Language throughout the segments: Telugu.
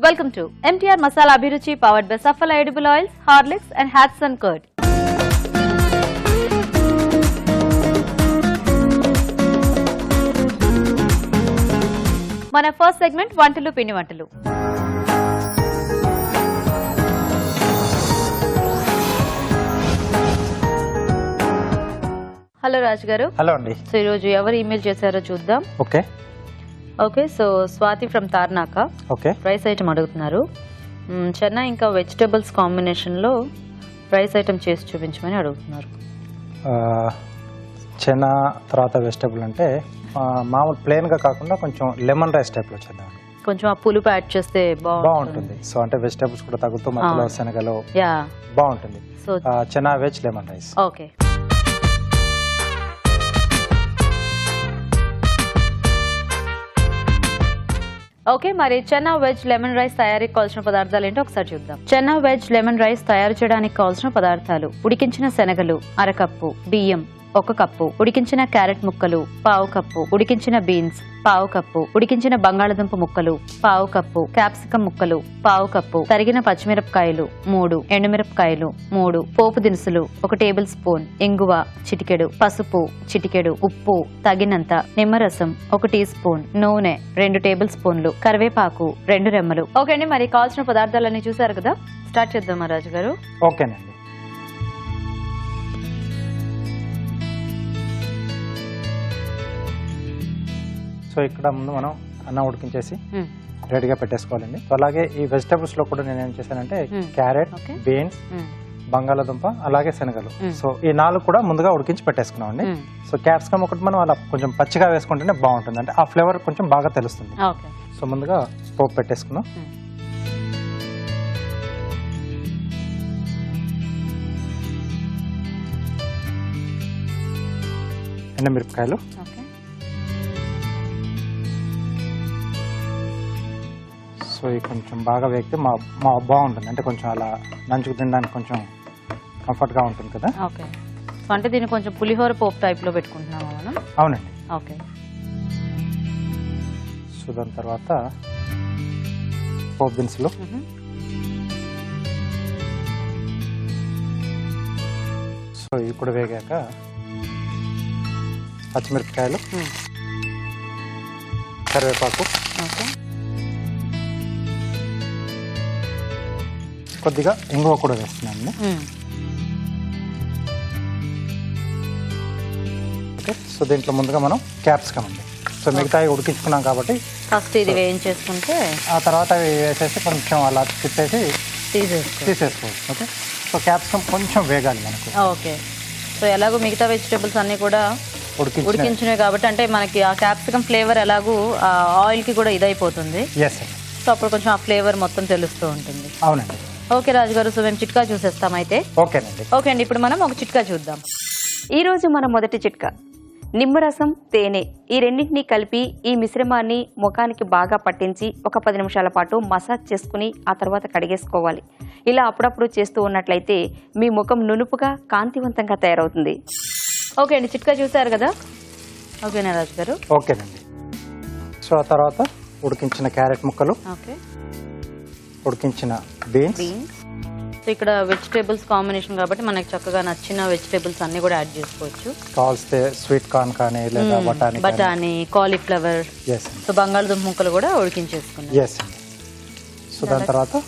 Welcome to MTR Masala Abhiruchi powered by Saffola Edible Oils, Horlicks and Hatsun Curd. మన ఫస్ట్ సెగ్మెంట్ వంటలు పిండి వంటలు. హలో రాజు గారు. హలో అండి. సో ఈరోజు ఎవరు ఈమెయిల్ చేశారో చూద్దాం. Okay so Swathi from Tarnaka rice item అడుగుతున్నారు. చెన్నా ఇంకా వెజిటబుల్స్ కాంబినేషన్లో రైస్ ఐటమ్ చేసి చూపించమని అడుగుతున్నారు. చెన్నా తర్వాత వెజిటబుల్ అంటే మామూలు ప్లెయిన్గా కాకుండా కొంచెం లెమన్ రైస్ టైప్లో చేద్దాం. కొంచెం ఆ పులుపు యాడ్ చేస్తే బాగుంటుంది. సో అంటే వెజిటబుల్స్ కూడా తగ్గుతూ మధ్యలో శనగలు బాగుంటుంది. So Chenna veg lemon rice. Okay okay మరి చెన్నా వెజ్ లెమన్ రైస్ తయారీకి కావాల్సిన పదార్థాలు ఏంటో ఒకసారి చూద్దాం. చెన్నా వెజ్ లెమన్ రైస్ తయారు చేయడానికి కావాల్సిన పదార్థాలు: ఉడికించిన శనగలు అరకప్పు, బియ్యం 1 కప్పు, ఉడికించిన క్యారెట్ ముక్కలు 1/2 కప్పు, ఉడికించిన బీన్స్ 1/2 కప్పు, ఉడికించిన బంగాళదుంప ముక్కలు 1/2 కప్పు, క్యాప్సికం ముక్కలు 1/2 కప్పు, తరిగిన పచ్చిమిరపకాయలు 3, ఎండుమిరపకాయలు 3, పోపు దినుసులు 1 టేబుల్ స్పూన్, ఇంగువ చిటికెడు, పసుపు చిటికెడు, ఉప్పు తగినంత, నిమ్మరసం 1 టీ స్పూన్, నూనె 2 టేబుల్ స్పూన్లు, కరివేపాకు 2 రెమ్మలు. ఓకే అండి, మరి కావాల్సిన పదార్థాలన్నీ చూసారు కదా, స్టార్ట్ చేద్దామా రాజు గారు? ఓకేనండి. సో ఇక్కడ ముందు మనం అన్నం ఉడికించేసి రెడీగా పెట్టేసుకోవాలండి. సో అలాగే ఈ వెజిటబుల్స్ లో కూడా నేను ఏం చేశానంటే క్యారెట్, బీన్స్, బంగాళదుంప అలాగే శనగలు, సో ఈ 4 కూడా ముందుగా ఉడికించి పెట్టేసుకున్నాం అండి. సో క్యాప్సికమ్ ఒకటి మనం అలా కొంచెం పచ్చిగా వేసుకుంటేనే బాగుంటుంది, అంటే ఆ ఫ్లేవర్ కొంచెం బాగా తెలుస్తుంది. సో ముందుగా పోపు పెట్టేసుకున్నాం. ఎండుమిరపకాయలు, సో ఇది కొంచెం బాగా వేగితే మా బాగుంటుంది, అంటే కొంచెం అలా నంచుకు తినడానికి కొంచెం కంఫర్ట్గా ఉంటుంది కదా. ఓకే, అంటే దీన్ని కొంచెం పులిహోర పోపు టైప్లో పెట్టుకుంటున్నామా మనం? అవునండి. ఓకే, సో దాని తర్వాత పోపు దినుసులు, సో ఇవి కూడా వేగాక పచ్చిమిరపకాయలు, కరివేపాకు, కొద్దిగా ఇంగువ కూడా వేస్తున్నాను. ఓకే, సో దీంట్లో ముందుగా మనం క్యాప్సికమ్ అండి. సో మిగతా ఉడికించుకున్నాం కాబట్టి ఫస్ట్ ఇది వేయించేసుకుంటే ఆ తర్వాత అవి వేసేసి కొంచెం అలా తిప్పేసి తీసేసుకోవచ్చు. ఓకే, సో క్యాప్సికమ్ కొంచెం వేగాలి మనకు. ఓకే, సో ఎలాగో మిగతా వెజిటబుల్స్ అన్ని కూడా ఉడికించినవి కాబట్టి, అంటే మనకి ఆ క్యాప్సికమ్ ఫ్లేవర్ ఎలాగూ ఆయిల్కి కూడా ఇదైపోతుంది. సో అప్పుడు కొంచెం ఆ ఫ్లేవర్ మొత్తం తెలుస్తూ ఉంటుంది. అవునండి. ఓకే రాజుగారు, సో మేము చిట్కా చూసేస్తాం అయితే. ఓకేనండి. ఓకే అండి, ఇప్పుడు మనం ఒక చిట్కా చూద్దాం. ఈరోజు మన మొదటి చిట్కా నిమ్మరసం, తేనె ఈ రెండింటినీ కలిపి ఈ మిశ్రమాన్ని ముఖానికి బాగా పట్టించి ఒక 10 నిమిషాల పాటు మసాజ్ చేసుకుని ఆ తర్వాత కడిగేసుకోవాలి. ఇలా అప్పుడప్పుడు చేస్తూ ఉన్నట్లయితే మీ ముఖం నునుపుగా కాంతివంతంగా తయారవుతుంది. ఓకే అండి, చిట్కా చూసారు కదా. ఓకేనా రాజు గారు? ఓకేనండి. సో ఆ తర్వాత ఉడికించిన క్యారెట్ ముక్కలు, ఉడికించిన బీన్స్. సో ఇక్కడ వెజిటేబుల్స్ కాంబినేషన్ కాబట్టి మనకి చక్కగా నచ్చిన వెజిటేబుల్స్ అన్ని కూడా యాడ్ చేసుకోవచ్చు. కావాల్స్తే స్వీట్ కార్న్ కానీ లేదా బఠానీ, కాలీఫ్లవర్, సో బంగాళదుంప ముక్కలు కూడా ఉడికించేసుకున్నాం. సో దాని తర్వాత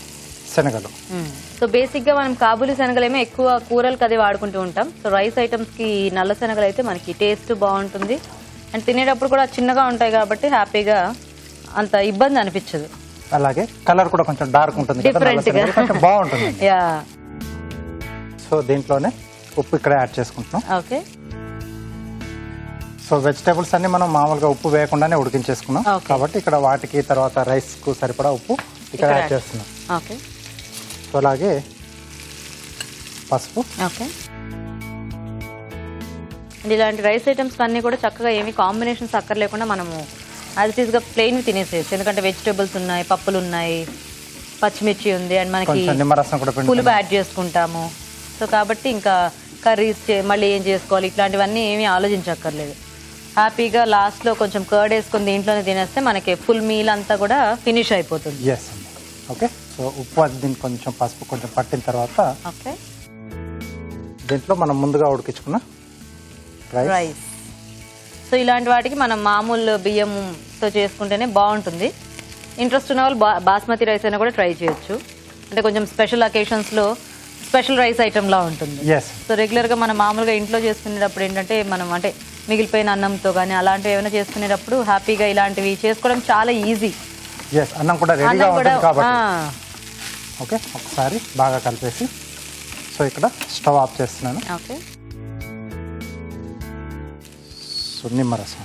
శనగలు. సో బేసిక్ గా మనం కాబూలి శనగలేమో ఎక్కువ కూరలకు అది వాడుకుంటూ ఉంటాం. సో రైస్ ఐటమ్స్ కి నల్ల శనగలు అయితే మనకి టేస్ట్ బాగుంటుంది, అండ్ తినేటప్పుడు కూడా చిన్నగా ఉంటాయి కాబట్టి హ్యాపీగా అంత ఇబ్బంది అనిపించదు. అలాగే కలర్ కూడా కొంచెం డార్క్ ఉంటుంది, కొంచెం బాగుంటుంది. సో దీంట్లోనే ఉప్పు ఇక్కడ యాడ్ చేసుకుంటున్నాం. ఓకే, సో వెజిటేబుల్స్ అన్ని మనం మామూలుగా ఉప్పు వేయకుండానే ఉడికించేసుకున్నాం కాబట్టి ఇక్కడ వాటికి తర్వాత రైస్ కు సరిపడా ఉప్పు ఇక్కడ యాడ్ చేస్తున్నాం. ఓకే, సో అలాగే పసుపు. ఓకే, ఇలాంటి రైస్ ఐటమ్స్ అన్ని కూడా చక్కగా ఏమి కాంబినేషన్స్ అక్కర్లేకుండా మనము యాజ్ ఇట్ గా ప్లెయిన్ తినేసేయచ్చు, ఎందుకంటే వెజిటేబుల్స్ ఉన్నాయి, పప్పులు ఉన్నాయి, పచ్చిమిర్చి ఉంది, అండ్ మనకి పులుపు యాడ్ చేసుకుంటాము. సో కాబట్టి ఇంకా కర్రీస్ మళ్ళీ ఏం చేసుకోవాలి ఇట్లాంటివన్నీ ఏమీ ఆలోచించక్కర్లేదు. హ్యాపీగా లాస్ట్లో కొంచెం కర్డ్ వేసుకొని దీంట్లోనే తినేస్తే మనకి ఫుల్ మీల్ అంతా కూడా ఫినిష్ అయిపోతుంది. ఓకే, సో ఉప్పు అది దీనికి కొంచెం పసుపు కొంచెం పట్టిన తర్వాత ఓకే, దీంట్లో మనం ముందుగా ఉడికించుకున్న రైస్. సో ఇలాంటి వాటికి మనం మామూలు బియ్యంతో చేసుకుంటేనే బాగుంటుంది. ఇంట్రెస్ట్ ఉన్న వాళ్ళు బాస్మతి రైస్ అయినా కూడా ట్రై చేయొచ్చు. అంటే కొంచెం స్పెషల్ అకేషన్స్లో స్పెషల్ రైస్ ఐటెంలా ఉంటుంది. సో రెగ్యులర్గా మనం మామూలుగా ఇంట్లో చేసుకునేటప్పుడు ఏంటంటే మనం అంటే మిగిలిపోయిన అన్నంతో కానీ అలాంటివి ఏమైనా చేసుకునేటప్పుడు హ్యాపీగా ఇలాంటివి చేసుకోవడం చాలా ఈజీ. అన్నం కూడా రెడీగా ఉంటుంది కాబట్టి ఓకే, ఒకసారి బాగా కలిపేసి సో ఇక్కడ స్టవ్ ఆఫ్ చేస్తున్నాను. ఓకే, సో నిమ్మరసం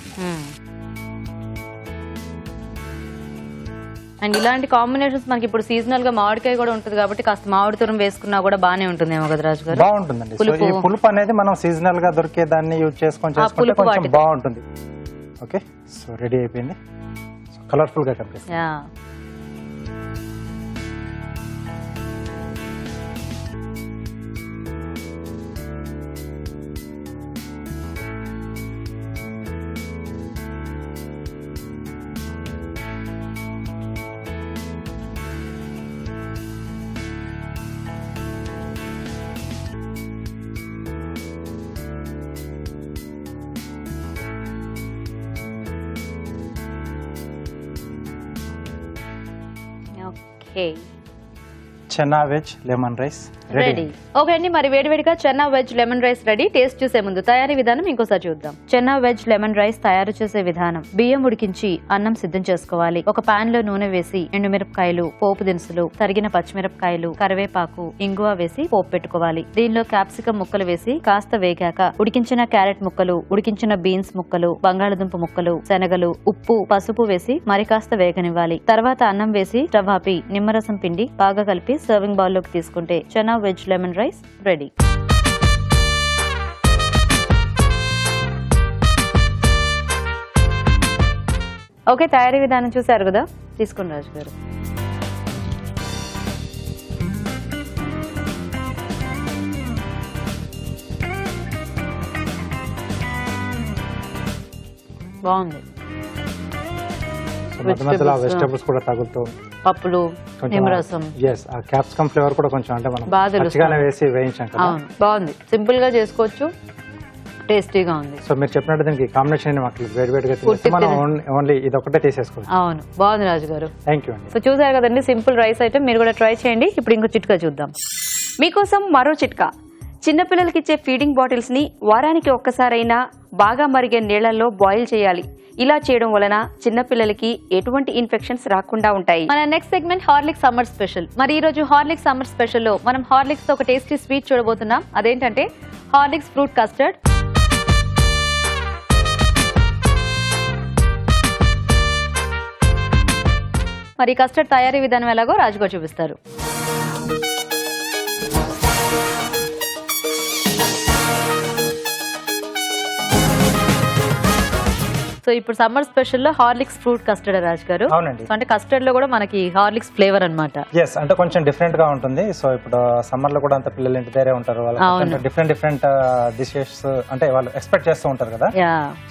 అండ్ ఇలాంటి కాంబినేషన్స్ మనకి ఇప్పుడు సీజనల్ గా మామిడికాయ కూడా ఉంటుంది కాబట్టి కాస్త మామిడి తురం వేసుకున్నా కూడా బాగానే ఉంటుందేమో కదా రాజు గారు. బాగుంటుందండి. సో ఈ పులుపు అనేది మనం సీజనల్ గా దొరికే దాన్ని యూజ్ చేసుకుంటే కొంచెం బాగుంటుంది. ఓకే, సో రెడీ అయిపోయింది. సో కలర్ఫుల్ గా కనిపిస్తుంది. Okay, Chenna veg lemon rice ready. Okay అండి, మరి వేడివేడిగా Chenna veg lemon rice ready. Taste చూసే ముందు తయారీ విధానం ఇంకోసారి చూద్దాం. చెన్నా వెజ్ లెమన్ రైస్ తయారు చేసే విధానం: బియ్యం ఉడికించి అన్నం సిద్ధం చేసుకోవాలి. ఒక పాన్ లో నూనె వేసి ఎండుమిరపకాయలు, పోపు దినుసులు, తరిగిన పచ్చిమిరపకాయలు, కరివేపాకు, ఇంగువ వేసి పోపు పెట్టుకోవాలి. దీనిలో క్యాప్సికం ముక్కలు వేసి కాస్త వేగాక ఉడికించిన క్యారెట్ ముక్కలు, ఉడికించిన బీన్స్ ముక్కలు, బంగాళదుంప ముక్కలు, శనగలు, ఉప్పు, పసుపు వేసి మరి కాస్త వేగనివ్వాలి. తర్వాత అన్నం వేసి స్టవ్ ఆపి నిమ్మరసం పిండి బాగా కలిపి సర్వింగ్ బౌల్ లోకి తీసుకుంటే Chenna veg lemon rice ready. Okay, తయారీ విధానం చూసారు కదా, తీసుకోండి రాజు గారు. బాగుంది. వెజిటబుల్స్ కూడా తగులుతూ పప్పులు, నిమ్మరసం, ఆ క్యాప్సికమ్ ఫ్లేవర్ కూడా కొంచెం అంటే మనం పచ్చిగానే వేసి వేయించాం కదా. బాగుంది, సింపుల్ గా చేసుకోవచ్చు, టేస్టీగా ఉంది. సో మీరు చెప్పినట్టు దీనికి కాంబినేషన్ వేడివేడిగా మనం ఓన్లీ ఇది ఒకటే తీసేసుకోవచ్చు. అవును, బాగుంది రాజు గారు. థ్యాంక్ యూ అండి. సో చూసారు కదండి, సింపుల్ రైస్ ఐటమ్, మీరు కూడా ట్రై చేయండి. ఇప్పుడు ఇంకో చిట్కా చూద్దాం. మీకోసం మరో చిట్కా. చిన్నపిల్లలకి ఇచ్చే ఫీడింగ్ బాటిల్స్ ని వారానికి ఒక్కసారైనా బాగా మరిగే నీళ్లలో బాయిల్ చేయాలి. ఇలా చేయడం వలన చిన్నపిల్లలకి ఎటువంటి ఇన్ఫెక్షన్స్ రాకుండా ఉంటాయి. మన next segment Horlicks summer special. మరి ఈ రోజు హార్లిక్స్ సమ్మర్ స్పెషల్ లో మనం హార్లిక్స్ తో ఒక టేస్టీ స్వీట్ చూడబోతున్నాం. అదేంటంటే హార్లిక్స్ ఫ్రూట్ కస్టర్డ్. మరి కస్టర్డ్ తయారీ విధానం ఎలాగో రాజుగారు చూపిస్తారు. సో ఇప్పుడు సమ్మర్ స్పెషల్ లో హార్లిక్స్ ఫ్రూట్ కస్టర్డ్ రాజు గారు. అవునండి. అంటే కస్టర్డ్ లో కూడా మనకి హార్లిక్స్ ఫ్లేవర్ అన్నమాట. అంటే కొంచెం డిఫరెంట్ గా ఉంటుంది. సో ఇప్పుడు సమ్మర్ లో కూడా అంత పిల్లలు ఇంటి దగ్గరే ఉంటారు, వాళ్ళు డిఫరెంట్ డిషెస్ అంటే వాళ్ళు ఎక్స్పెక్ట్ చేస్తూ ఉంటారు కదా.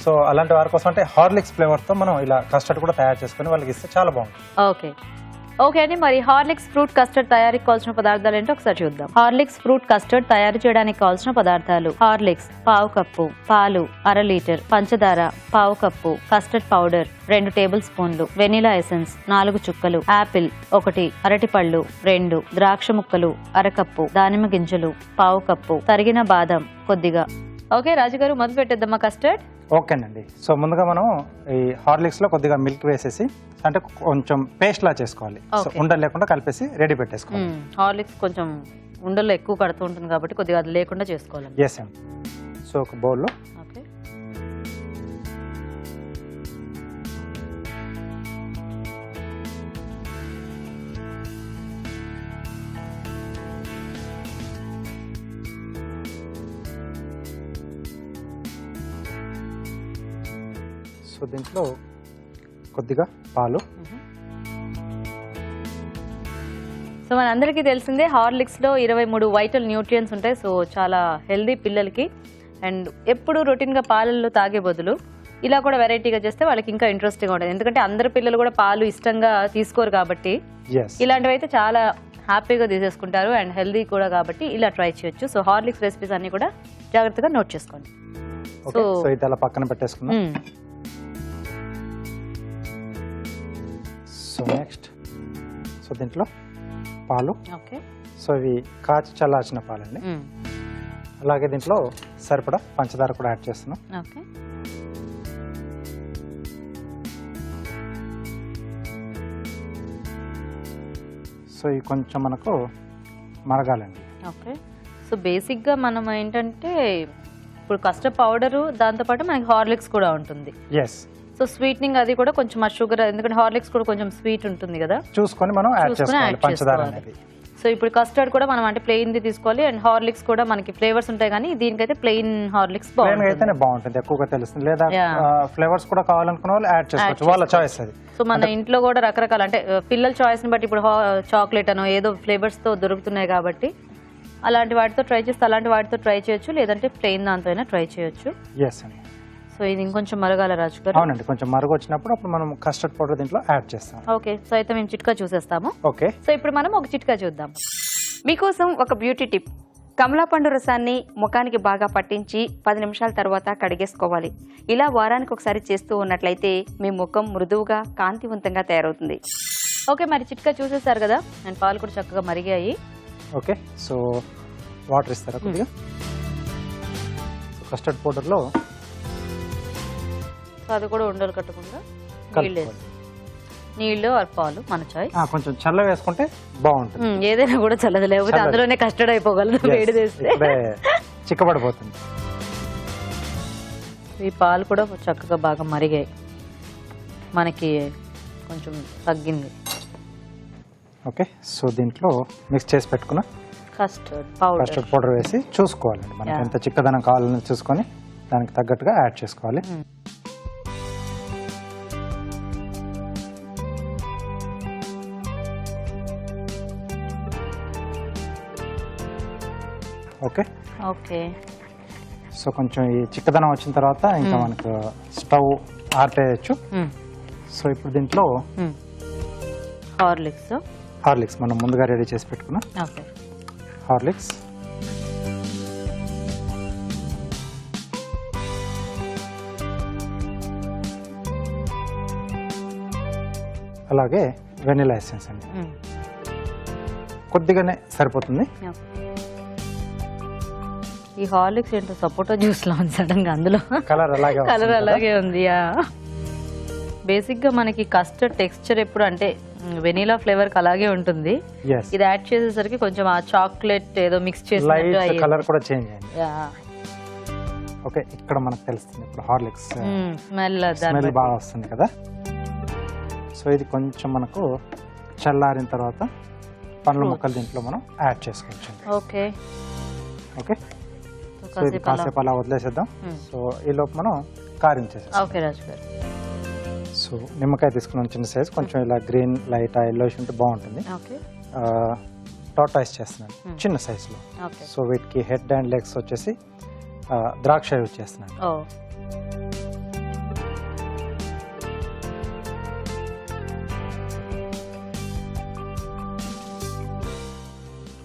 సో అలాంటి వారి కోసం అంటే హార్లిక్స్ ఫ్లేవర్ తో మనం ఇలా కస్టర్డ్ కూడా తయారు చేసుకుని వాళ్ళకి ఇస్తే చాలా బాగుంటుంది. ఓకే అండి, మరి హార్లిక్స్ ఫ్రూట్ కస్టర్డ్ తయారీకి కావాల్సిన పదార్థాలు ఏంటో ఒకసారి చూద్దాం. హార్లిక్స్ ఫ్రూట్ కస్టర్డ్ తయారు చేయడానికి కావాల్సిన పదార్థాలు: హార్లిక్స్ పావు కప్పు, పాలు 1/2 లీటర్, పంచదార పావు కప్పు, కస్టర్డ్ పౌడర్ 2 టేబుల్ స్పూన్లు, వెనిలా ఎసెన్స్ 4 చుక్కలు, యాపిల్ 1, అరటిపళ్ళు 2, ద్రాక్ష ముక్కలు 1/2 కప్పు, దానిమ్మ గింజలు పావు కప్పు, తరిగిన బాదం కొద్దిగా. ఓకే రాజుగారు, మొదలు పెట్టేద్దామా కస్టర్డ్? ఓకేనండి. సో ముందుగా మనం ఈ హార్లిక్స్ లో కొద్దిగా మిల్క్ వేసేసి అంటే కొంచెం పేస్ట్ లా చేసుకోవాలి. ఉండలు లేకుండా కలిపేసి రెడీ పెట్టేసుకోవాలి. హార్లిక్స్ కొంచెం ఉండలు ఎక్కువ కడుతూ ఉంటుంది కాబట్టి కొద్దిగా అది లేకుండా చేసుకోవాలి. ఎస్ అండి. సో ఒక బౌల్లో సో దీంట్లో కొద్దిగా పాలు. సో మనందరికీ తెలిసిందే హార్లిక్స్ లో 23 వైటల్ న్యూట్రియన్స్ ఉంటాయి. సో చాలా హెల్దీ పిల్లలకి. అండ్ ఎప్పుడు రొటీన్ గా పాలల్లో తాగే బదులు ఇలా కూడా వెరైటీగా చేస్తే వాళ్ళకి ఇంకా ఇంట్రెస్టింగ్ ఉంటుంది. ఎందుకంటే అందరు పిల్లలు కూడా పాలు ఇష్టంగా తీసుకోరు కాబట్టి ఎస్ ఇలాంటివి అయితే చాలా హ్యాపీగా తీసేసుకుంటారు అండ్ హెల్దీ కూడా కాబట్టి ఇలా ట్రై చేయొచ్చు. సో హార్లిక్స్ రెసిపీస్ అన్ని కూడా జాగ్రత్తగా నోట్ చేసుకోండి. ఓకే సో ఇది అలా పక్కన పెట్టేసుకుందాం. సో నెక్స్ట్ సో దీంట్లో పాలు, ఓకే సో ఇవి కాచి చల్లార్చిన పాలండి. అలాగే దీంట్లో సరిపడా పంచదార కూడా యాడ్ చేస్తున్నాం. ఓకే సో ఇవి కొంచెం మనకు మరగాలండి. ఓకే సో బేసిక్గా మనం ఏంటంటే ఇప్పుడు కస్టర్డ్ పౌడరు దాంతోపాటు మనకి హార్లిక్స్ కూడా ఉంటుంది. ఎస్ సో స్వీట్నింగ్ అది కూడా కొంచెం ఆ షుగర్, ఎందుకంటే హార్లిక్స్ కూడా కొంచెం స్వీట్ ఉంటుంది కదా, చూసుకొని మనం యాడ్ చూసుకొని చేసుకోవాలి యాడ్ పంచదార చేసుకోవాలి. అనేది. సో ఇప్పుడు కస్టర్డ్ కూడా మనం అంటే ప్లెయిన్ ది తీసుకోవాలి అండ్ హార్లిక్స్ కూడా మనకి ఫ్లేవర్స్ ఉంటాయి, కానీ దీనికైతే ప్లెయిన్ హార్లిక్స్ ప్లేన్ బాగుంటుంది. అయితేనే బాగుంటుంది, ఎక్కువగా తెలుస్తుంది. లేదా Yeah. ఫ్లేవర్స్ కూడా కావాలనుకున్న వాళ్ళు యాడ్ చేసుకోవచ్చు, వాళ్ళ చాయిస్ అది. సో మన ఇంట్లో కూడా రకరకాల అంటే పిల్లల చాయిస్ ని బట్టి ఇప్పుడు చాక్లెట్ అనో ఏదో ఫ్లేవర్స్ తో దొరుకుతున్నాయి కాబట్టి అలాంటి వాటితో ట్రై చేస్తే అలాంటి వాటితో ట్రై చేయొచ్చు, లేదంటే ప్లెయిన్ దాంతో అయినా ట్రై చేయొచ్చు. ఎస్ అండి. సో ఇది ఇంకొంచెం మరగాల రాజు గారు. అవునండి, కొంచెం మరుగు వచ్చినప్పుడు అప్పుడు మనం కస్టర్డ్ పౌడర్ దీంట్లో యాడ్ చేస్తాం. ఓకే సో అయితే మేము చిట్కా చూసేస్తాము. ఓకే సో ఇప్పుడు మనం ఒక చిట్కా చూద్దాం. మీకోసం ఒక బ్యూటీ టిప్. కమలా పండు రసాన్ని ముఖానికి బాగా పట్టించి 10 నిమిషాల తర్వాత కడిగేసుకోవాలి. ఇలా వారానికి ఒకసారి చేస్తూ ఉన్నట్లయితే మీ ముఖం మృదువుగా కాంతివంతంగా తయారవుతుంది. ఓకే మరి చిట్కా చూసేసారు కదా, అండ్ పాలు కూడా చక్కగా మరిగాయి. ఓకే సో వాటర్ ఇస్తారా కొద్దిగా? కస్టర్డ్ పౌడర్లో సో అది కూడా ఉండలు కట్టకుండా నీళ్ళు కలుపుకోవాలి. వేసి, నీళ్ళు ఆర్ పాలు మన చాయిస్. కొంచెం చల్ల వేసుకుంటే బాగుంటుంది. ఏదైనా కూడా చల్లదు, లేకపోతే చల్లదు. అందులోనే కస్టర్డ్ అయిపోగలదు Yes, వేడి చేస్తే. ఇప్పుడే చిక్కబడిపోతుంది. ఈ పాలు కూడా చక్కగా బాగా మరిగాయి, మనకి కొంచెం తగ్గింది. ఓకే సో దీంట్లో మిక్స్ చేసి పెట్టుకున్న కస్టర్డ్ పౌడర్. కస్టర్డ్ పౌడర్ వేసి చూసుకోవాలండి, మనకి Yeah. ఎంత చిక్కదనం కావాలని చూసుకొని దానికి తగ్గట్టుగా యాడ్ చేసుకోవాలి. ఓకే ఓకే సో కొంచెం ఈ చిక్కదనం వచ్చిన తర్వాత ఇంకా మనకు స్టవ్ ఆర్పేయచ్చు. సో ఇప్పుడు దీంట్లో హార్లిక్స్. హార్లిక్స్ మనం ముందుగా రెడీ చేసి పెట్టుకున్న ఓకే హార్లిక్స్, అలాగే వెనిలా ఎసెన్స్ అండి, కొద్దిగానే సరిపోతుంది. ఈ హార్లిక్స్ ఏంటో సపోటా జ్యూస్ లా ఉంది సడన్ గా, అందులో కలర్ అలాగే కలర్ వస్తుంది కదా. అలాగే ఉంది. బేసిక్ గా మనకి కస్టర్డ్ టెక్స్చర్ ఎప్పుడు అంటే వెనీలా ఫ్లేవర్ కి అలాగే ఉంటుంది. Yes. ఇది యాడ్ చేసేసరికి కొంచెం ఆ చాక్లెట్ ఏదో మిక్స్ లైట్ చేసి కలర్ కూడా చేంజ్ అయింది. ఓకే ఇక్కడ మనకు తెలుస్తుంది ఇప్పుడు హార్లిక్స్ స్మెల్ స్మెల్ బాగా వస్తుంది కదా. సో ఇది కొంచెం మనకు చల్లారిన తర్వాత పండ్ల ముక్కలు దీంట్లో మనం యాడ్ చేసుకోవచ్చు. ఓకే ఓకే సో ఇది కాసేపు అలా వదిలేసేద్దాం. సో ఈ లోపు మనం కారించేసేస్తాం. ఓకే రాజు గారు. సో నిమ్మకాయ తీసుకున్నాం చిన్న సైజ్, కొంచెం ఇలా గ్రీన్ లైట్ ఎల్లోష్ ఉంటే బాగుంటుంది. ఓకే టాటాయిస్ చేస్తున్నాను చిన్న సైజులో. ఓకే సో వీటికి హెడ్ అండ్ లెగ్స్ వచ్చేసి ద్రాక్ష యూజ్ చేస్తున్నాను. ఓ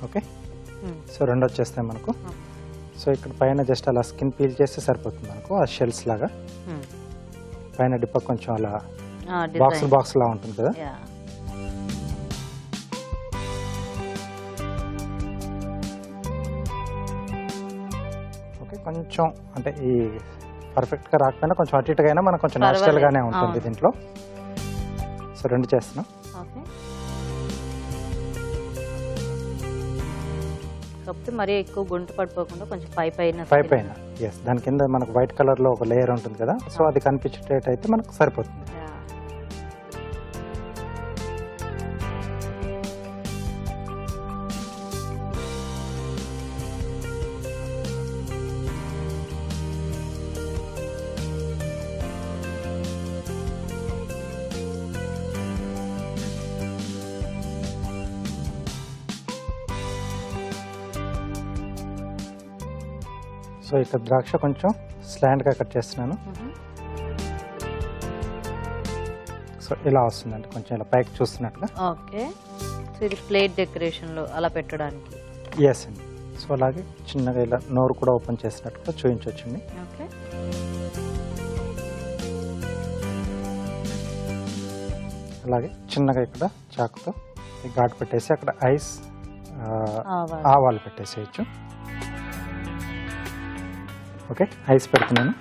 ఓకే సో రెండు వచ్చేస్తాయి మనకు. సో ఇక్కడ పైన జస్ట్ అలా స్కిన్ పీల్ చేస్తే సరిపోతుంది మనకు, ఆ షెల్స్ లాగా. పైన డిప్ప కొంచెం అలా బాక్స్ లా ఉంటుంది కదా. ఓకే కొంచెం అంటే ఈ పర్ఫెక్ట్ గా రాకపోయినా కొంచెం అటు ఇటుగా అయినా మనకు కొంచెం నేచురల్ గానే ఉంటుంది దీంట్లో. సో రెండు చేస్తున్నాం. ఓకే కాకపోతే మరీ ఎక్కువ గుంట పడిపోకుండా కొంచెం పైన ఎస్ దాని కింద మనకు వైట్ కలర్ లో ఒక లేయర్ ఉంటుంది కదా, సో అది కనిపించేటట్టు అయితే మనకు సరిపోతుంది. సో ఇక్కడ ద్రాక్ష కొంచెం స్లాంట్ గా కట్ చేస్తున్నాను. సో ఇలా వస్తుందండి, కొంచెం ఇలా పైకి చూస్తున్నట్టుగా. ఓకే, సో ఇది ప్లేట్ డెకరేషన్లో అలా పెట్టడానికి. ఎస్ అండి. సో అలాగే చిన్నగా ఇలా నోరు కూడా ఓపెన్ చేసినట్టుగా చూపించవచ్చండి. ఓకే, అలాగే చిన్నగా ఇక్కడ చాకుతో ఈ ఘాటు పెట్టేసి అక్కడ ఐస్ ఆవాలు. ఆవాలు పెట్టేసేయచ్చు. ఓకే, ఐస్ పెడుతున్నాను.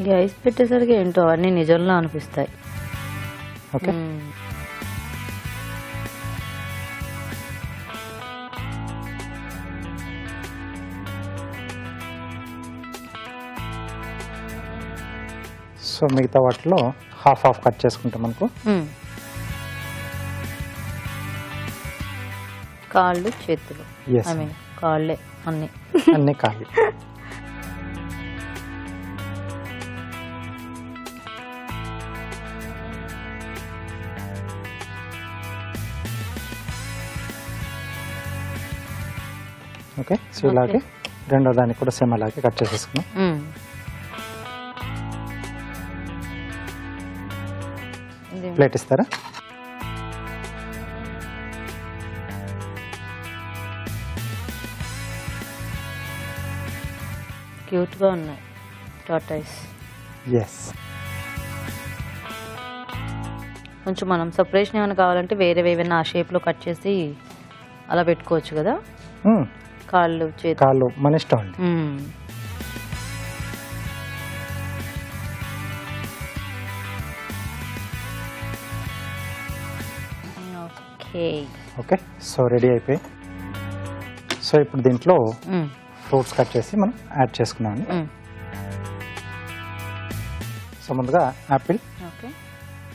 ఈ ఐస్ పెట్టేసరికి ఏంటో అన్ని నిజంలో అనిపిస్తాయి. ఓకే, సో మిగతా వాటిలో హాఫ్ హాఫ్ కట్ చేసుకుంటే మనకు కాళ్ళు చేతులు, Yes. ఐ మీన్ కాళ్ళే అన్ని. అన్ని ఖాళీ. ఓకే, సో ఇలాగే రెండో దానికి కూడా సేమ్ అలాగే కట్ చేసేసుకున్నాం. ప్లేట్ ఇస్తారా? క్యూట్గా ఉన్నాయి టాటాయిస్. ఎస్. కొంచెం మనం సపరేషన్ ఏమైనా కావాలంటే వేరే ఏమైనా ఆ షేప్లో కట్ చేసి అలా పెట్టుకోవచ్చు కదా. కాళ్ళు చేతులు కాళ్ళు మన ఇష్టం అండి. ఓకే, ఓకే, సో రెడీ అయిపోయి. సో ఇప్పుడు దీంట్లో ఫ్రూట్స్ కట్ చేసి మనం యాడ్ చేసుకున్నాం అండి. సో ముందుగా యాపిల్. ఓకే,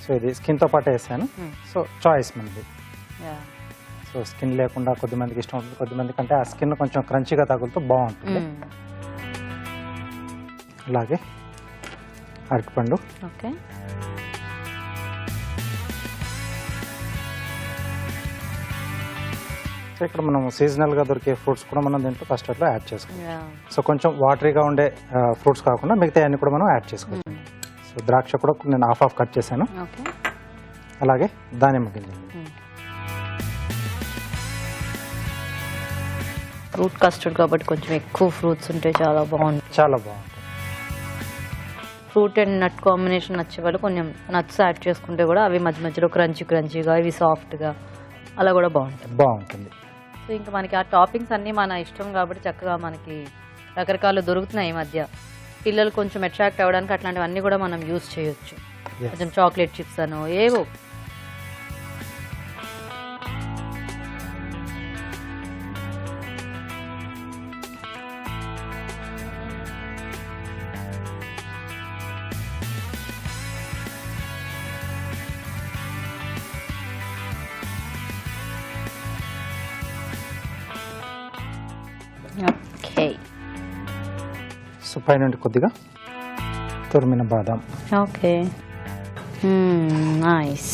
సో ఇది స్కిన్తో పాటు వేసాను. సో చాయిస్ మనది. సో స్కిన్ లేకుండా కొద్దిమందికి ఇష్టం ఉంటుంది, కొద్దిమందికి అంటే ఆ స్కిన్ కొంచెం క్రంచీగా తగులుతూ బాగుంటుంది. అలాగే అరటిపండు. ఓకే, సో ఇక్కడ మనం సీజనల్గా దొరికే ఫ్రూట్స్ కూడా మనం దీంట్లో కస్టర్డ్లో యాడ్ చేసుకోవాలి. సో కొంచెం వాటరీగా ఉండే ఫ్రూట్స్ కాకుండా మిగతా అన్ని కూడా మనం యాడ్ చేసుకోవచ్చు. సో ద్రాక్ష కూడా నేను హాఫ్ హాఫ్ కట్ చేశాను. ఓకే, అలాగే దానిమ్మ గింజలు. ఫ్రూట్ కస్టర్డ్ కాబట్టి కొంచెం ఎక్కువ ఫ్రూట్స్ ఉంటే చాలా బాగుంటుంది. చాలా బాగుంటుంది. ఫ్రూట్ అండ్ నట్ కాంబినేషన్ నచ్చే వాళ్ళు కొంచెం నట్స్ యాడ్ చేసుకుంటే కూడా అవి మధ్య మధ్యలో క్రంచీగా ఇవి సాఫ్ట్గా అలా కూడా బాగుంటుంది. సో ఇంకా మనకి ఆ టాపింగ్స్ అన్నీ మన ఇష్టం కాబట్టి చక్కగా మనకి రకరకాలు దొరుకుతున్నాయి ఈ మధ్య. పిల్లలు కొంచెం అట్రాక్ట్ అవ్వడానికి అట్లాంటివన్నీ కూడా మనం యూజ్ చేయొచ్చు. కొంచెం చాక్లెట్ చిప్స్ అనో ఏవో. ఓకే, సో పైనుండి కొద్దిగా తురిమిన బాదం. Okay, nice.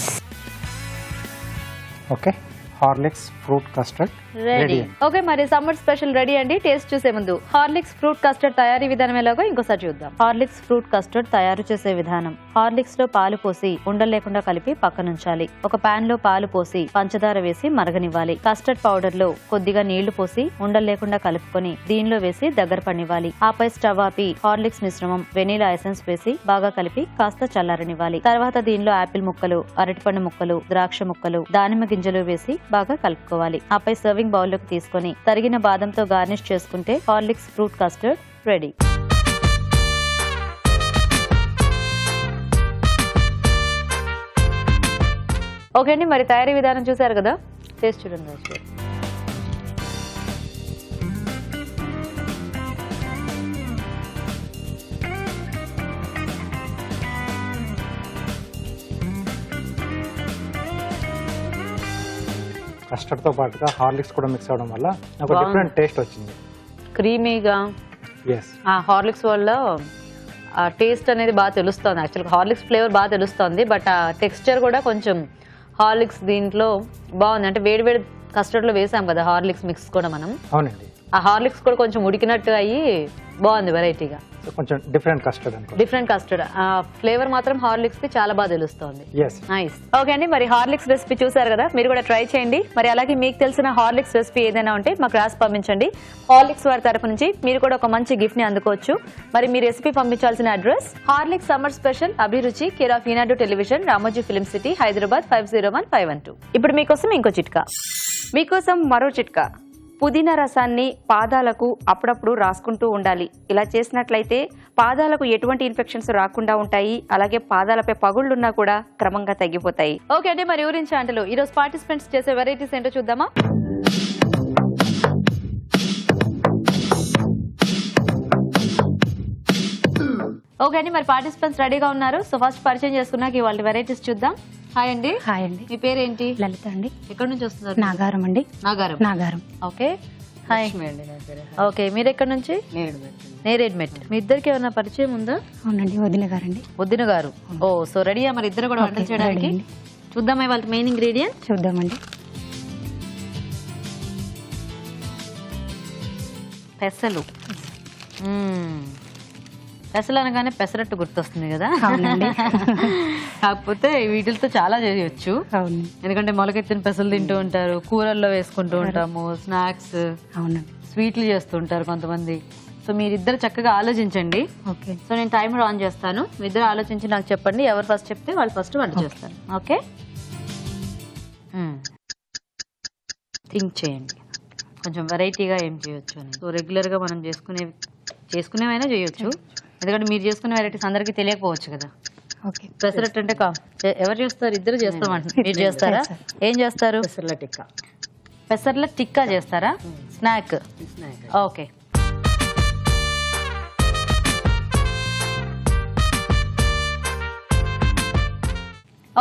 Okay, Horlicks fruit custard ready. Okay, మరి సమ్మర్ స్పెషల్ రెడీ అండి. టేస్ట్ చూసే ముందు హార్లిక్స్ ఫ్రూట్ కస్టర్డ్ తయారీ విధానం ఎలాగో ఇంకోసారి చూద్దాం. హార్లిక్స్ ఫ్రూట్ కస్టర్డ్ తయారు చేసే విధానం. హార్లిక్స్ లో పాలు పోసి ఉండలు లేకుండా కలిపి పక్కనుంచాలి. ఒక పాన్ లో పాలు పోసి పంచదార వేసి మరగనివ్వాలి. కస్టర్డ్ పౌడర్ లో కొద్దిగా నీళ్లు పోసి ఉండలు లేకుండా కలుపుకొని దీనిలో వేసి దగ్గర పనివ్వాలి. ఆపై స్టవ్ ఆపి హార్లిక్స్ మిశ్రమం వెనీలా ఎసెన్స్ వేసి బాగా కలిపి కాస్త చల్లారనివ్వాలి. తర్వాత దీనిలో ఆపిల్ ముక్కలు, అరటిపండు ముక్కలు, ద్రాక్ష ముక్కలు, దానిమ్మ గింజలు వేసి బాగా కలుపుకోవాలి. ఆపై సర్వింగ్ బౌల్ లోకి తీసుకొని తరిగిన బాదంతో గార్నిష్ చేసుకుంటే Horlicks fruit custard ready. Okay అండి, మరి తయారీ విధానం చూసారు కదా. టేస్ట్ చూడండి. కస్టర్డ్తో పాటుగా హార్లిక్స్ కూడా మిక్స్ అవడం వల్ల నాకు డిఫరెంట్ టేస్ట్ వచ్చింది. క్రీమీగా. ఎస్, ఆ హార్లిక్స్ వల్ల ఆ టేస్ట్ అనేది బాగా తెలుస్తుంది. యాక్చువల్గా హార్లిక్స్ ఫ్లేవర్ బాగా తెలుస్తుంది, బట్ ఆ టెక్స్చర్ కూడా కొంచెం హార్లిక్స్ దీంట్లో బాగుంది. అంటే వేడి వేడి కస్టర్డ్లో వేసాం కదా హార్లిక్స్ మిక్స్ కూడా మనం. అవునండి. ఆ హార్లిక్స్ కూడా కొంచెం ఉడికినట్టు అయ్యి బాగుంది వెరైటీగా. కొంచెం డిఫరెంట్ కస్టర్డ్ అనుకో. డిఫరెంట్ కస్టర్డ్ ఆ ఫ్లేవర్ మాత్రం హార్లిక్స్ కి చాలా బాగా తెలుస్తుంది. నైస్. ఓకే అండి, మరి హార్లిక్స్ రెసిపీ చూసారు కదా, మీరు కూడా ట్రై చేయండి. మరి అలాగే మీకు తెలిసిన హార్లిక్స్ రెసిపీ ఏదైనా ఉంటే మాకు రాసి పంపించండి. హార్లిక్స్ వారి తరపు నుంచి మీరు కూడా ఒక మంచి గిఫ్ట్ ని అందుకోవచ్చు. మరి మీ రెసిపీ పంపించాల్సిన అడ్రస్ హార్లిక్స్ సమ్మర్ స్పెషల్ అభిరుచి, care of Eenadu television, Ramoji film city, Hyderabad 501512. ఇప్పుడు మీకోసం ఇంకో చిట్కా. మీకోసం మరో చిట్కా. పుదీనా రసాన్ని పాదాలకు అప్పుడప్పుడు రాసుకుంటూ ఉండాలి. ఇలా చేసినట్లయితే పాదాలకు ఎటువంటి ఇన్ఫెక్షన్స్ రాకుండా ఉంటాయి. అలాగే పాదాలపై పగుళ్లున్నా కూడా క్రమంగా తగ్గిపోతాయి. ఓకే అండి, మరి ఊరించి ఆటలు ఈ రోజు పార్టిసిపెంట్స్ చేసే వెరైటీస్ ఏంటో చూద్దామా. ఓకే అండి, మరి పార్టిసిపెంట్స్ రెడీగా ఉన్నారు. సో ఫస్ట్ పరిచయం చేసుకున్నాక ఇవాళ వెరైటీస్ చూద్దాం. హాయ్ అండి. హాయ్ అండి. మీ పేరేంటి? లలిత అండి. ఎక్కడి నుంచి వస్తున్నారు? నాగారం అండి. నాగారం. ఓకే. హాయ్. ఓకే, మీరు ఎక్కడి నుంచి? నేరేడ్మెట్. మీ ఇద్దరికి ఏమైనా పరిచయం ఉందా? అవునండి, వదిన గారండి. వదిన గారు. ఓ, సో రెడీయా మరి ఇద్దరు కూడా వంట చేయడానికి? చూద్దామా ఇవాళ మెయిన్ ఇంగ్రీడియంట్. చూద్దామండి. పెసలు. పెసలు అనగానే పెసరట్టు గుర్తొస్తుంది కదా. కాకపోతే వీటితో చాలా చేయొచ్చు. ఎందుకంటే మొలకెత్తిన పెసలు తింటూ ఉంటారు, కూరల్లో వేసుకుంటూ ఉంటాము, స్నాక్స్, స్వీట్లు చేస్తూ ఉంటారు కొంతమంది. సో మీరిద్దరు చక్కగా ఆలోచించండి. ఓకే, సో నేను టైమర్ ఆన్ చేస్తాను. మీ ఇద్దరు ఆలోచించి నాకు చెప్పండి. ఎవరు ఫస్ట్ చెప్తే వాళ్ళు ఫస్ట్ వంట చేస్తారు. ఓకే, థింక్ చేయండి కొంచెం వెరైటీగా ఏం చేయొచ్చు అని. సో రెగ్యులర్గా మనం చేసుకునేవైనా చేయొచ్చు, ఎందుకంటే మీరు చేసుకునే వెరైటీస్ అందరికీ తెలియకపోవచ్చు కదా. ఓకే, పెసరట్టు అంటే ఎవరు చేస్తారు? ఇద్దరు చేస్తామంటారు. మీరు చేస్తారా? ఏం చేస్తారు? పెసర్ల టిక్కా చేస్తారా? స్నాక్. ఓకే,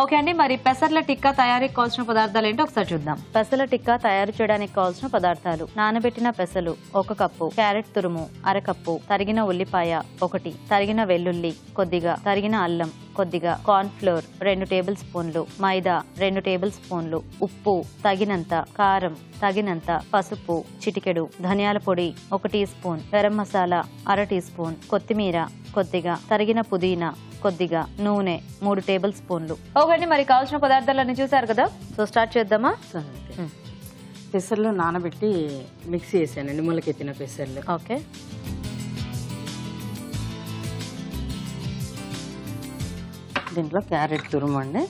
ఓకే అండి, మరి పెసర్ల టిక్కా తయారీకి కావాల్సిన పదార్థాలు ఏంటో ఒకసారి చూద్దాం. పెసల టిక్కా తయారు చేయడానికి కావాల్సిన పదార్థాలు: నానబెట్టిన పెసలు 1 కప్పు, క్యారెట్ తురుము 1/2 కప్పు, తరిగిన ఉల్లిపాయ 1, తరిగిన వెల్లుల్లి కొద్దిగా, తరిగిన అల్లం కొద్దిగా, కార్న్ ఫ్లోర్ 2 టేబుల్ స్పూన్లు, మైదా 2 టేబుల్ స్పూన్లు, ఉప్పు తగినంత, కారం తగినంత, పసుపు చిటికెడు, ధనియాల పొడి 1 teaspoon, garam masala 1/2 teaspoon, కొత్తిమీర కొద్దిగా, తరిగిన పుదీనా కొద్దిగా, నూనె 3 టేబుల్ స్పూన్లు. ఓకే, మరి కావాల్సిన పదార్థాలన్నీ చూసారు కదా, సో స్టార్ట్ చేద్దామా. పెసర్లు నానబెట్టి మిక్సీ చేసానండి, మొలకెత్తిన పెసర్లు. ఓకే, దీంట్లో క్యారెట్ తురుము అండి.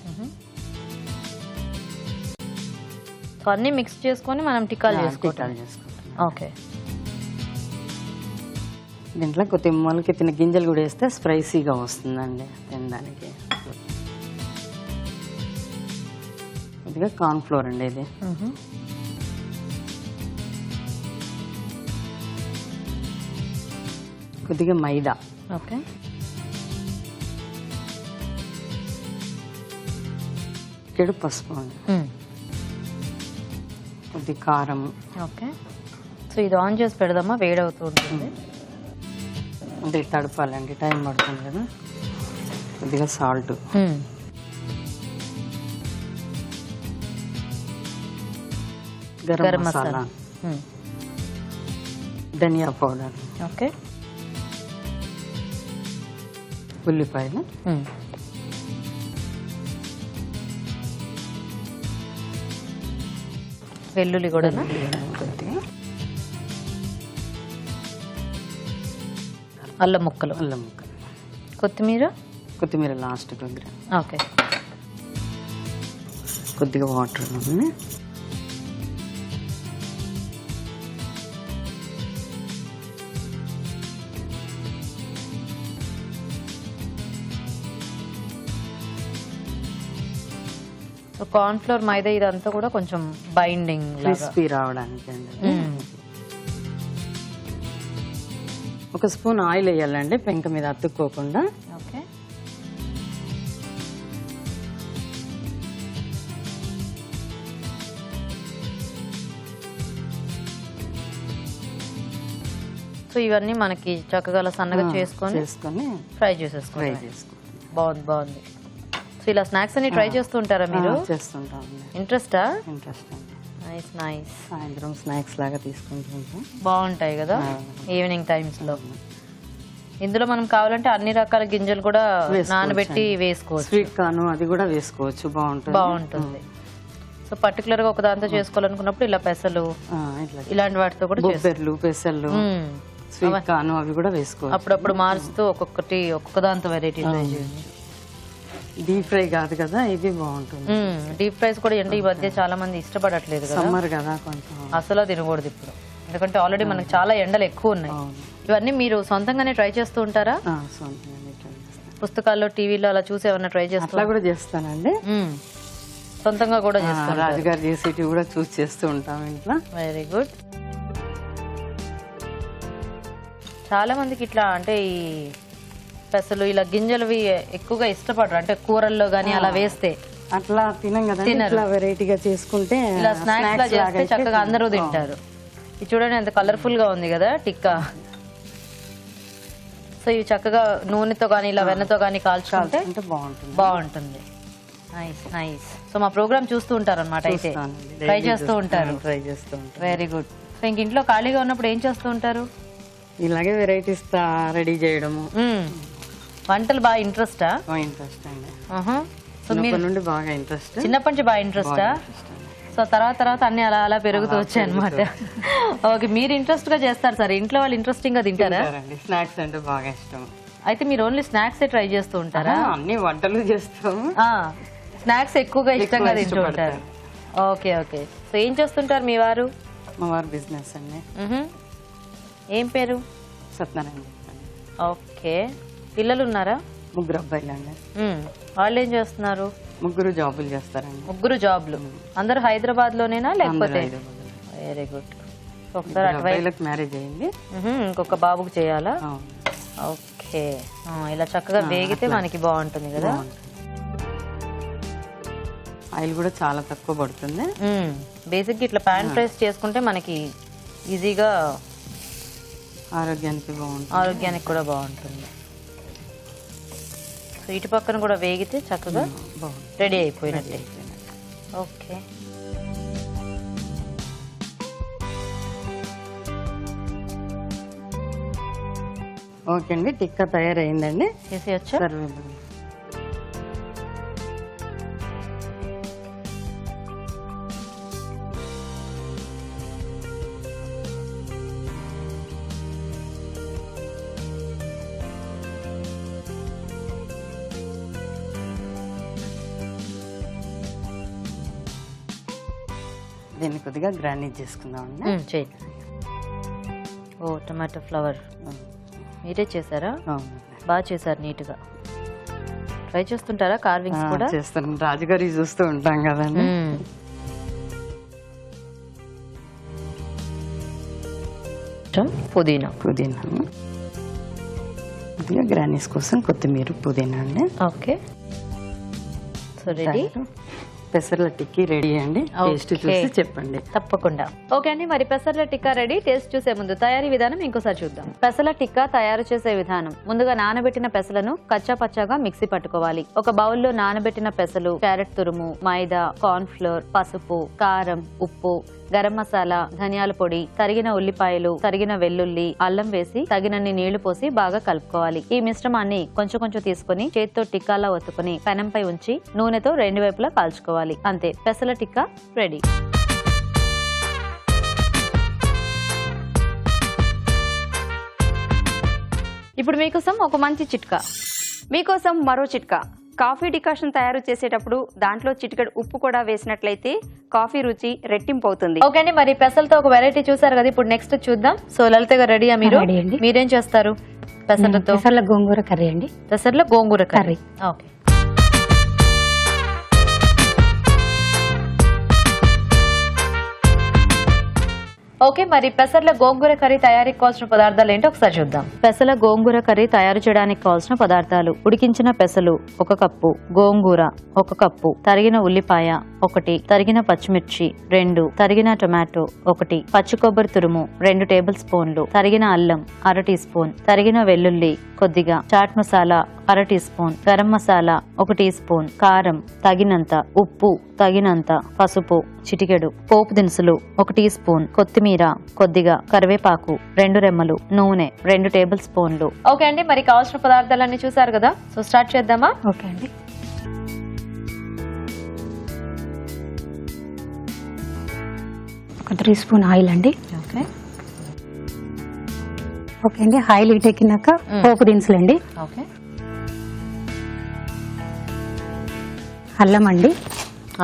అన్ని మిక్స్ చేసుకొని మనం టిక్కాలు చేసుకుంటాం. ఓకే, దీంట్లో కొద్దిగా మొలకెత్తిన గింజలు కూడా వేస్తే స్పైసీగా వస్తుందండి తినడానికి. కొద్దిగా కార్న్ ఫ్లోర్ అండి ఇది. కొద్దిగా మైదా. ఓకే, చెడు పసుపు అండి. కొద్ది కారం. ఓకే, సో ఇది ఆన్ చేసి పెడదామా, వేడవుతూ ఉంటుంది. అంటే తడపాలండి, టైం పడుతుంది కదా. కొద్దిగా సాల్ట్, గరం మసాలా, ధనియా పౌడర్. ఓకే, ఉల్లిపాయలు, వెల్లుల్లి కూడా కొద్దిగా అల్లం ముక్కలు, కొత్తిమీర లాస్ట్ కొద్దిగా. ఓకే, కొద్దిగా వాటర్ ఉంది. సో కార్న్ ఫ్లోర్, మైదా ఇదంతా కూడా కొంచెం బైండింగ్ క్రిస్పీ రావడానికి అండి. 1 స్పూన్ ఆయిల్ వేయాలండి, పెంక మీద అతుక్కోకుండా. ఓకే, సో ఇవన్నీ మనకి చక్కగా సన్నగా చేసుకొని ఫ్రై చేసేసుకోవాలి. బాగుంది. సో ఇలా స్నాక్స్ అన్ని ట్రై చేస్తూ ఉంటారా మీరు? చేస్తుంటాం. ఇంట్రెస్టా? ఇంట్రెస్ట్. Nice nice. సాయంత్రం స్నాక్స్ లాగా తీసుకుంటుంటాం. బాగుంటాయి కదా ఈవినింగ్ టైమ్స్ లో. ఇందులో మనం కావాలంటే అన్ని రకాల గింజలు కూడా నానబెట్టి వేసుకోవచ్చు. స్వీట్ కార్న్ అది కూడా వేసుకోవచ్చు, బాగుంటుంది. సో పర్టికులర్ గా ఒక దాంతో చేసుకోవాలనుకున్నప్పుడు ఇలా పెసలు ఇలాంటి వాటితో కూడా బొబ్బెర్లు, పెసళ్ళు, స్వీట్ కార్న్ అవి కూడా వేసుకోవచ్చు. అప్పుడప్పుడు మారుస్తూ ఒక్కొక్క దాంతో వెరైటీ ట్రై చేయండి. డీప్ ఫ్రై కాదు కదా, ఇది బాగుంటుంది. డీప్ ఫ్రైస్ కూడా ఏంటి ఈ మధ్య చాలా మంది ఇష్టపడట్లేదు కదా, సమ్మర్ కదా కొంచెం అసలు తినకూడదు ఇప్పుడు, ఎందుకంటే ఆల్రెడీ మనకు చాలా ఎండలు ఎక్కువ ఉన్నాయి. ఇవన్నీ మీరు సొంతంగానే ట్రై చేస్తూ ఉంటారా? పుస్తకాల్లో, టీవీలో అలా చూసి ఏమన్నా ట్రై చేస్తా కూడా చేస్తానండి. సొంతంగా కూడా చేస్తాను. రాజుగారు చేసేటివి కూడా చూసి చేస్తూ ఉంటాం ఇంట్లో. Very good. చాలా మందికి ఇట్లా అంటే ఈ పెసలు ఇలా గింజలవి ఎక్కువగా ఇష్టపడరు, అంటే కూరల్లో గానీ అలా వేస్తే అట్లా తినం కదా, ఇట్లా వెరైటీగా చేసుకుంటే ఇలా స్నాక్స్ లా చేస్తే చక్కగా అందరూ తింటారు. ఇది చూడండి ఎంత కలర్ఫుల్ గా ఉంది కదా టిక్కా. సో ఇవి చక్కగా నూనెతో గానీ ఇలా వెన్నతో గానీ కాల్చుకుంటే బాగుంటుంది. Nice nice. సో మా ప్రోగ్రామ్ చూస్తూ ఉంటారు అనమాట, అయితే ట్రై చేస్తూ ఉంటారు. Very good. సో ఇంక ఇంట్లో ఖాళీగా ఉన్నప్పుడు ఏం చేస్తూ ఉంటారు? ఇలాగే వెరైటీస్ రెడీ చేయడము. వంటలు బాగా ఇంట్రెస్టా? ఇంట్రెస్ట్ అండి. సో మీరు నుండి బాగా ఇంట్రెస్ట్, చిన్నప్పటి నుంచి బాగా ఇంట్రెస్టా? సో తర్వాత అన్ని అలా అలా పెరుగుతూ వచ్చాయి అనమాట. ఓకే, మీరు ఇంట్రెస్ట్ గా చేస్తారు సార్, ఇంట్లో వాళ్ళు ఇంట్రెస్టింగ్ గా తింటారా? స్నాక్స్ అంటే బాగా ఇష్టం. అయితే మీరు ఓన్లీ స్నాక్స్ ట్రై చేస్తూ ఉంటారా? అన్ని వంటలు చేస్తాము, స్నాక్స్ ఎక్కువగా ఇష్టంగా తింటూ ఉంటారు. Okay okay. సో ఏం చేస్తుంటారు మీ వారు? మా వారు బిజినెస్ అండి. ఏం పేరు? సత్యనారాయణ. ఓకే. పిల్లలు ఉన్నారా? 3 అబ్బాయిలు అండి. వాళ్ళు ఏం చేస్తున్నారు? 3 జాబులు చేస్తారండి. 3 జాబ్లు. అందరూ హైదరాబాద్ లోనేనా లేకపోతే? Very good. ఒకసారి అటువైపు మ్యారేజ్ అయింది, ఇంకొక బాబుకి చేయాలా? ఓకే. ఇలా చక్కగా వేగితే మనకి బాగుంటుంది కదా. ఆయిల్ కూడా చాలా తక్కువ పడుతుంది. బేసిక్ ఇట్లా పాన్ ఫ్రైస్ చేసుకుంటే మనకి ఈజీగా ఆరోగ్యానికి కూడా బాగుంటుంది. సో ఇటు పక్కన కూడా వేగితే చక్కగా రెడీ అయిపోయినట్టే. ఓకే. ఓకే అండి, టిక్కా తయారైందండి. చేసేయచ్చా? దీన్ని కొద్దిగా గ్రైండ్ చేసుకుందాం అండి. చేయండి. ఓ టమాటో ఫ్లవర్ మీరే చేశారా? బాగా చేశారు, నీట్గా. ట్రై చేస్తుంటారా కార్వింగ్స్ కూడా? చేస్తాను, రాజుగారి చూస్తూ ఉంటాం కదండి. పుదీనా కొద్దిగా గ్రానీస్ కోసం కొత్తిమీర, పుదీనా అండి. ఓకే. So ready. పెసర్ల టిక్కీ రెడీ అండి. టేస్ట్ చూసి చెప్పండి. తప్పకుండా. ఓకే అండి, మరి పెసర్ల టిక్కా రెడీ. టేస్ట్ చూసే ముందు తయారీ విధానం ఇంకోసారి చూద్దాం. పెసల టిక్కా తయారు చేసే విధానం. ముందుగా నానబెట్టిన పెసలను కచ్చా పచ్చాగా మిక్సీ పట్టుకోవాలి. ఒక బౌల్లో నానబెట్టిన పెసలు, క్యారెట్ తురుము, మైదా, కార్న్ ఫ్లోర్, పసుపు, కారం, ఉప్పు, గరం మసాలా, ధనియాల పొడి, తరిగిన ఉల్లిపాయలు, తరిగిన వెల్లుల్లి, అల్లం వేసి తగినన్ని నీళ్లు పోసి బాగా కలుపుకోవాలి. ఈ మిశ్రమాన్ని కొంచెం కొంచెం తీసుకుని చేత్తో టిక్కాలా ఒత్తుకుని పెనంపై ఉంచి నూనెతో 2 వైపులా కాల్చుకోవాలి. అంతే, పెసల టిక్కా రెడీ. ఇప్పుడు మీకోసం ఒక మంచి చిట్కా. మీకోసం మరో చిట్కా. కాఫీ డికాషన్ తయారు చేసేటప్పుడు దాంట్లో చిటికెడు ఉప్పు కూడా వేసినట్లయితే కాఫీ రుచి రెట్టింపు అవుతుంది. ఓకే అండి, మరి పెసలతో ఒక వెరైటీ చూసారు కదా, ఇప్పుడు నెక్స్ట్ చూద్దాం. సో లలిత గారు రెడీయా? మీరు మీరేం చేస్తారు? పెసలతో గోంగూర కర్రీ అండి. పెసర్ల గోంగూర కర్రీ. ఓకే. ఓకే, మరి పెసర్ల గోంగూర కర్రీ తయారీకి కావాల్సిన పదార్థాలు ఏంటో ఒకసారి చూద్దాం. పెసల గోంగూర కర్రీ తయారు చేయడానికి కావాల్సిన పదార్థాలు: ఉడికించిన పెసలు 1 కప్పు, గోంగూర 1 కప్పు, తరిగిన ఉల్లిపాయ 1, తరిగిన పచ్చిమిర్చి 2, తరిగిన టొమాటో 1, పచ్చి కొబ్బరి తురుము 2 టేబుల్ స్పూన్లు, తరిగిన అల్లం 1/2 టీ స్పూన్, తరిగిన వెల్లుల్లి కొద్దిగా, chaat masala 1 teaspoon, garam masala 1 teaspoon, కారం తగినంత, ఉప్పు తగినంత, పసుపు చిటికెడు, పోపు దినుసులు 1 టీ స్పూన్, కొత్తిమీర కొద్దిగా, కరివేపాకు 2 రెమ్మలు, నూనె 2 టేబుల్ స్పూన్లు. ఓకే అండి, మరి కావాల్సిన పదార్థాలన్నీ చూసారు కదా, సో స్టార్ట్ చేద్దామా? ఓకే అండి. ఒక 3 స్పూన్ ఆయిల్ అండి. ఓకే ఓకే అండి, ఆయిల్ ఇటెక్కినాక పోపు దినుసులండి. ఓకే అల్లం అండి.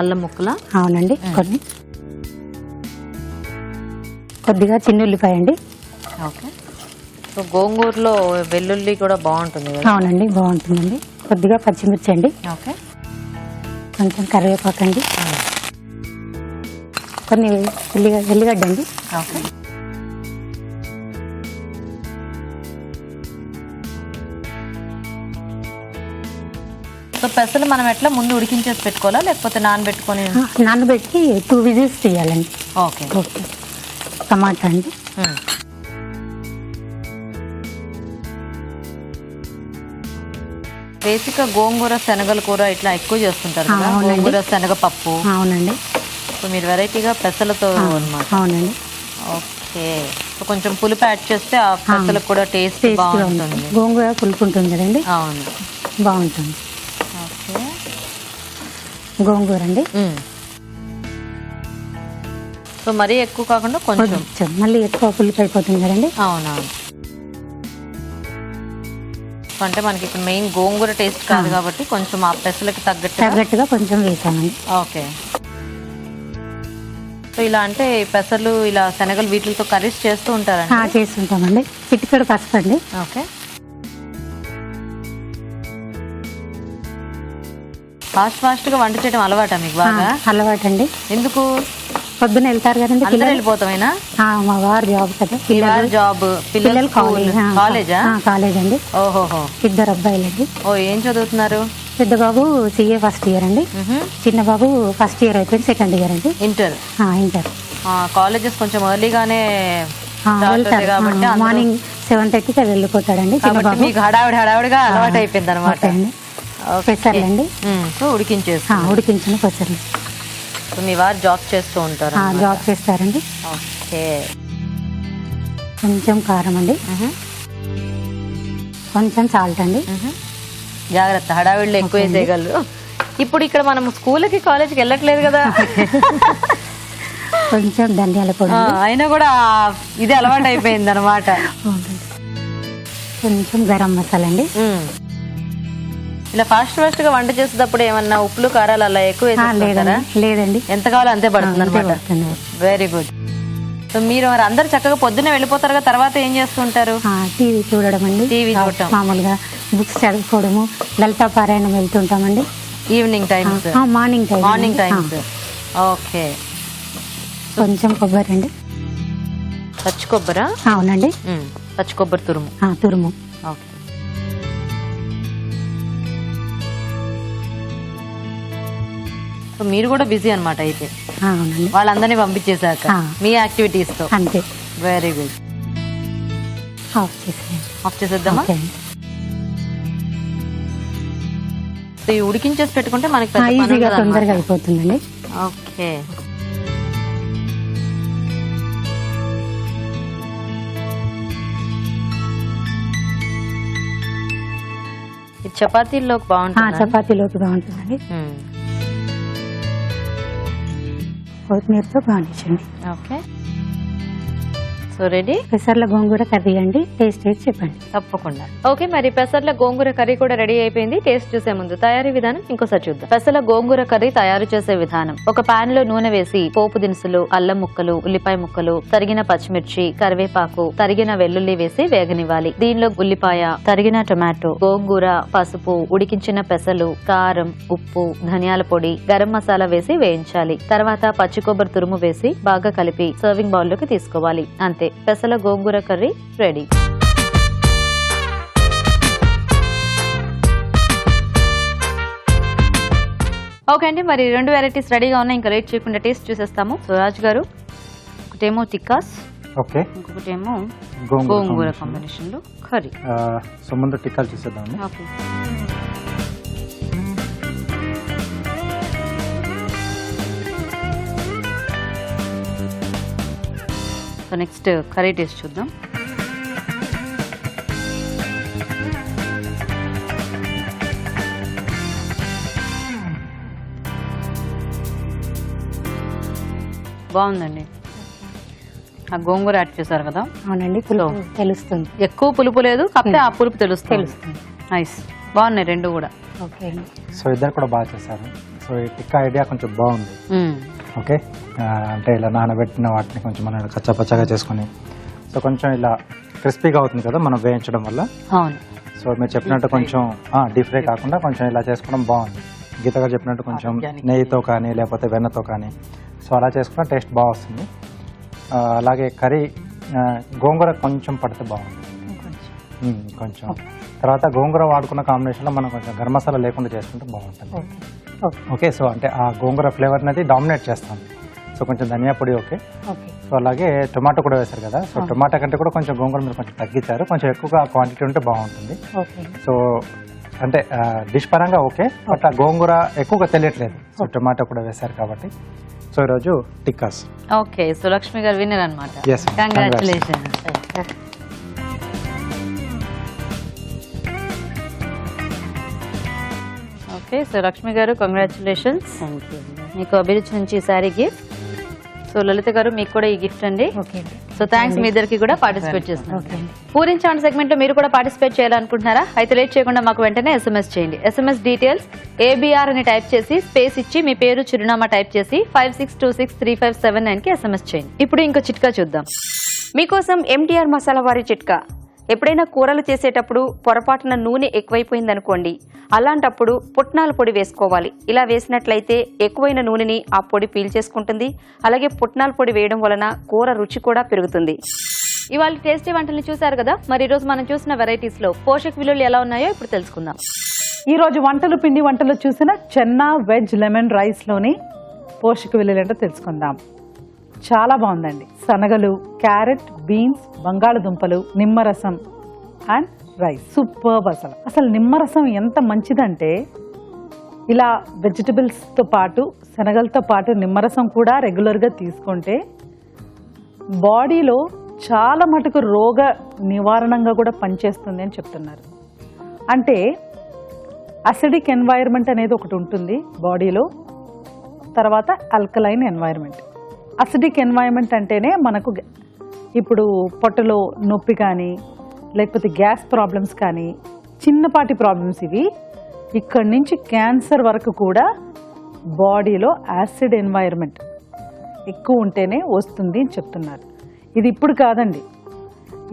అల్లం ముక్కల. అవునండి, కొన్ని కొద్దిగా చిన్న ఉల్లిపాయ అండి. ఓకే, సో గోంగూరలో వెల్లుల్లి కూడా బాగుంటుంది కదా? అవునండి, బాగుంటుందండి. కొద్దిగా పచ్చిమిర్చి అండి. ఓకే, కొంచెం కరివేపాకు అండి, కొన్ని ఎల్లిగడ్డ అండి. ఓకే, సో పెసలు మనం ఎట్లా ముందు ఉడికించేసి పెట్టుకోవాలా లేకపోతే నానబెట్టుకొని? నానబెట్టి 2 విజిల్స్ తీయాలండి. Okay okay. టమాటా అండి. బేసిక్ గా గోంగూర శనగల కూర ఇట్లా ఎక్కువ చేస్తుంటారు కదా, అవునండి. గోంగూర శనగ పప్పు. అవునండి. సో మీరు వెరైటీగా పెసలతో అన్నమాట. అవునండి. ఓకే, సో కొంచెం పులుపు యాడ్ చేస్తే ఆ పెసలకు కూడా టేస్ట్ టేస్ట్గా బాగుంటుంది. ఉంటుంది. గోంగూర పులుపు ఉంటుంది కదండి, అవును. బాగుంటుంది. ఓకే, గోంగూర అండి. సో మరీ ఎక్కువ కాకుండా కొంచెం. కొంచెం మళ్ళీ ఎక్కువ పులుపు అయిపోతుంది కదండి. అవునవును, అంటే మనకి ఇప్పుడు మెయిన్ గోంగూర టేస్ట్ కాదు కాబట్టి కొంచెం ఆ పెసలకి తగ్గట్టుగా కొంచెం వేసామండి. ఓకే, సో ఇలా అంటే పెసలు ఇలా శనగలు వీటితో కర్రీస్ చేస్తూ ఉంటారండి? చేస్తుంటామండి. చిటికెడు పసుపు అండి. ఓకే, ఫాస్ట్ గా వంట చేయడం అలవాటా మీకు బాగా? అలవాటు అండి. ఎందుకు? పొద్దున వెళ్తారు కదండి అందరూ పిల్లలు. వెళ్ళిపోతామేనా? మా వారు జాబ్ కదా, జాబ్, పిల్లలు కాలేజా? కాలేజ్ అండి. ఓహోహో, 2 అబ్బాయిలండి. ఓ ఏం చదువుతున్నారు? పెద్ద బాబు CA ఫస్ట్ ఇయర్ అండి. చిన్న బాబు ఫస్ట్ ఇయర్ అయిపోయింది, సెకండ్ ఇయర్ అండి. ఇంటర్. ఇంటర్. కాలేజెస్ కొంచెం ఎర్లీగానే కాబట్టి మార్నింగ్ 7:30కి వెళ్ళిపోతాడండి చిన్న బాబు. మీకు హడావిడిగా అలవాటు అయిపోయింది అనమాట. పెసర్లండి. సో ఉడికించేసి ఉడికించిన పెసర్లు. సో మీ వారు జాబ్ చేస్తూ ఉంటారు? జాబ్ చేస్తారండి. ఓకే, కొంచెం కారం అండి, కొంచెం సాల్ట్ అండి. జాగ్రత్త, హడావిడిలో ఎక్కువ వేసేయగలరు. ఇప్పుడు ఇక్కడ మనం స్కూల్కి కాలేజ్కి వెళ్ళట్లేదు కదా, కొంచెం ధనియాల పొడి, అయినా కూడా ఇది అలవాటు అయిపోయింది అనమాట. కొంచెం గరం మసాలా అండి. ఇలా ఫాస్ట్ గా వంట చేసేటప్పుడు ఏమన్నా ఉప్పులు కారాలు అలా ఎక్కువ వేసేస్తారా? లేదండి, ఎంత కావాలో అంతే పడుతుంది అనమాట. Very good. సో మీరు మరి అందరు చక్కగా పొద్దున్నే వెళ్ళిపోతారు కదా, తర్వాత ఏం చేస్తుంటారు? టీవీ చూడడం అండి. టీవీ చూడటం, మామూలుగా బుక్స్ చదువుకోవడము, లలితా పారాయణం వెళ్తుంటామండి. Evening times, morning times. Okay, కొంచెం కొబ్బరి అండి. పచ్చి కొబ్బరా? అవునండి, పచ్చి కొబ్బరి తురుము. తురుము. ఓకే, సో మీరు కూడా బిజీ అనమాట అయితే. అవునండి, వాళ్ళందరినీ పంపించేశాక మీ యాక్టివిటీస్ తో. అంతే. Very good. ఆఫ్ చేసేద్దామా? సో ఇవి ఉడికించేసి పెట్టుకుంటే మనకి ఈజీగా తొందరగా అయిపోతుందండి. ఓకే, ఇది చపాతీల్లోకి బాగుంటుంది. చపాతీలోకి బాగుంటుందండి. కొత్తిమీరతో బాగుంటుంది. Okay, so ready. పెసర్ల గోంగూర కర్రీ అండి, టేస్ట్ చేసి చెప్పండి. తప్పకుండా. ఓకే, మరి పెసర్ల గోంగూర కర్రీ కూడా రెడీ అయిపోయింది. టేస్ట్ చూసే ముందు తయారీ విధానం ఇంకోసారి చూద్దాం. పెసర్ల గోంగూర కర్రీ తయారు చేసే విధానం: ఒక పాన్ లో నూనె వేసి పోపు దినుసులు, అల్లం ముక్కలు, ఉల్లిపాయ ముక్కలు, తరిగిన పచ్చిమిర్చి, కరివేపాకు, తరిగిన వెల్లుల్లి వేసి వేగనివ్వాలి. దీనిలో ఉల్లిపాయ, తరిగిన టొమాటో, గోంగూర, పసుపు, ఉడికించిన పెసలు, కారం, ఉప్పు, ధనియాల పొడి, గరం మసాలా వేసి వేయించాలి. తర్వాత పచ్చి కొబ్బరి తురుము వేసి బాగా కలిపి సర్వింగ్ బౌల్ లోకి తీసుకోవాలి. అంతే, పెసల గోంగూర కర్రీ రెడీ. ఓకే అండి, మరి 2 వెరైటీస్ రెడీగా ఉన్నాయి. ఇంకా లేట్ చేయకుండా టేస్ట్ చూసేస్తాము. సో రాజు గారు, ఒకటేమో టిక్కాస్, ఓకే, ఇంకొకటేమో గోంగూర కాంబినేషన్ లో కర్రీ. సో ముందు టిక్కాలు చూసేద్దాం. Okay, so next curry taste చూద్దాం. బాగుందండి. ఆ గోంగూర యాడ్ చేశారు కదా. అవునండి, పులుపు తెలుస్తుంది. ఎక్కువ పులుపు లేదు, కాకపోతే ఆ పులుపు తెలుస్తుంది. నైస్, బాగున్నాయి రెండు కూడా. ఓకే అండి. సో ఇద్దరు కూడా బాగా చేశారు. సో ఈ టిక్కా ఐడియా కొంచెం బాగుంది. ఓకే, అంటే ఇలా నానబెట్టిన వాటిని కొంచెం మనం కచ్చాపచ్చాగా చేసుకుని, సో కొంచెం ఇలా క్రిస్పీగా అవుతుంది కదా మనం వేయించడం వల్ల. అవును. సో మీరు చెప్పినట్టు కొంచెం డీప్ ఫ్రై కాకుండా కొంచెం ఇలా చేసుకోవడం బాగుంది. గీత గారు చెప్పినట్టు కొంచెం నెయ్యితో కానీ లేకపోతే వెన్నతో కానీ సో అలా చేసుకున్న టేస్ట్ బాగా వస్తుంది. అలాగే కర్రీ గోంగూర కొంచెం పడితే బాగుంది కొంచెం. తర్వాత గోంగూర వాడుకున్న కాంబినేషన్లో మనం కొంచెం గరం మసాలా లేకుండా చేసుకుంటే బాగుంటుంది. ఓకే, సో అంటే ఆ గోంగూర ఫ్లేవర్ అనేది డామినేట్ చేస్తాం. సో కొంచెం ధనియా పొడి. ఓకే, సో అలాగే టొమాటో కూడా వేశారు కదా. సో టొమాటో కంటే కూడా కొంచెం గోంగూర మీరు కొంచెం తగ్గించారు. కొంచెం ఎక్కువగా క్వాంటిటీ ఉంటే బాగుంటుంది. సో అంటే డిష్ పరంగా ఓకే, బట్ ఆ గోంగూర ఎక్కువగా తెలియట్లేదు. సో టొమాటో కూడా వేశారు కాబట్టి. సో ఈరోజు టిక్కాస్. ఓకే, సో లక్ష్మి గారు విన్నర్ అనమాట. Yes, ma'am. Congratulation. Okay, so Lakshmi గారు కంగ్రాచులేషన్స్. Thank you. మీకు అభిరుచి నుంచి ఈ శారీ గిఫ్ట్. సో లలిత గారు మీకు కూడా ఈ గిఫ్ట్ అండి. ఓకే అండి. సో థ్యాంక్స్ మీ ఇద్దరికి కూడా పార్టిసిపేట్ చేస్తున్నారు. ఓకే అండి. పూరించాండ్ సెగ్మెంట్ లో మీరు కూడా పార్టిసిపేట్ చేయాలనుకుంటున్నారా? అయితే లేట్ చేయకుండా మాకు వెంటనే SMS చేయండి. SMS డీటెయిల్స్ ABR అని టైప్ చేసి స్పేస్ ఇచ్చి మీ పేరు చిరునామా టైప్ చేసి 56263579 కి SMS చేయండి. ఇప్పుడు ఇంకో చిట్కా చూద్దాం. మీకోసం MTR మసాలా వారి చిట్కా. ఎప్పుడైనా కూరలు చేసేటప్పుడు పొరపాటున నూనె ఎక్కువైపోయిందనుకోండి, అలాంటప్పుడు పుట్నాల పొడి వేసుకోవాలి. ఇలా వేసినట్లయితే ఎక్కువైన నూనెని ఆ పొడి పీల్చేసుకుంటుంది. అలాగే పుట్నాల పొడి వేయడం వలన కూర రుచి కూడా పెరుగుతుంది. ఇవాళ టేస్టీ వంటల్ని చూసారు కదా. మరి ఈ రోజు మనం చూసిన వెరైటీస్ లో పోషక విలువలు ఎలా ఉన్నాయో ఇప్పుడు తెలుసుకుందాం. ఈ రోజు పిండి వంటలు చూసిన చెన్నా వెజ్ లెమన్ రైస్ లోని పోషక విలువలు ఏంటో తెలుసుకుందాం. చాలా బాగుందండి. శనగలు, క్యారెట్, బీన్స్, బంగాళదుంపలు, నిమ్మరసం అండ్ రైస్. సూపర్బ్. అసలు నిమ్మరసం ఎంత మంచిదంటే, ఇలా వెజిటబుల్స్తో పాటు శనగలతో పాటు నిమ్మరసం కూడా రెగ్యులర్గా తీసుకుంటే బాడీలో చాలా మటుకు రోగ నివారణంగా కూడా పనిచేస్తుంది అని చెప్తున్నారు. అంటే అసిడిక్ ఎన్వైర్న్మెంట్ అనేది ఒకటి ఉంటుంది బాడీలో, తర్వాత ఆల్కలైన్ ఎన్వైర్న్మెంట్. అసిడిక్ ఎన్వైర్న్మెంట్ అంటేనే మనకు ఇప్పుడు పొట్టలో నొప్పి కానీ లేకపోతే గ్యాస్ ప్రాబ్లమ్స్ కానీ చిన్నపాటి ప్రాబ్లమ్స్ ఇవి ఇక్కడి నుంచి క్యాన్సర్ వరకు కూడా బాడీలో యాసిడ్ ఎన్వైర్న్మెంట్ ఎక్కువ ఉంటేనే వస్తుంది అని చెప్తున్నారు. ఇది ఇప్పుడు కాదండి,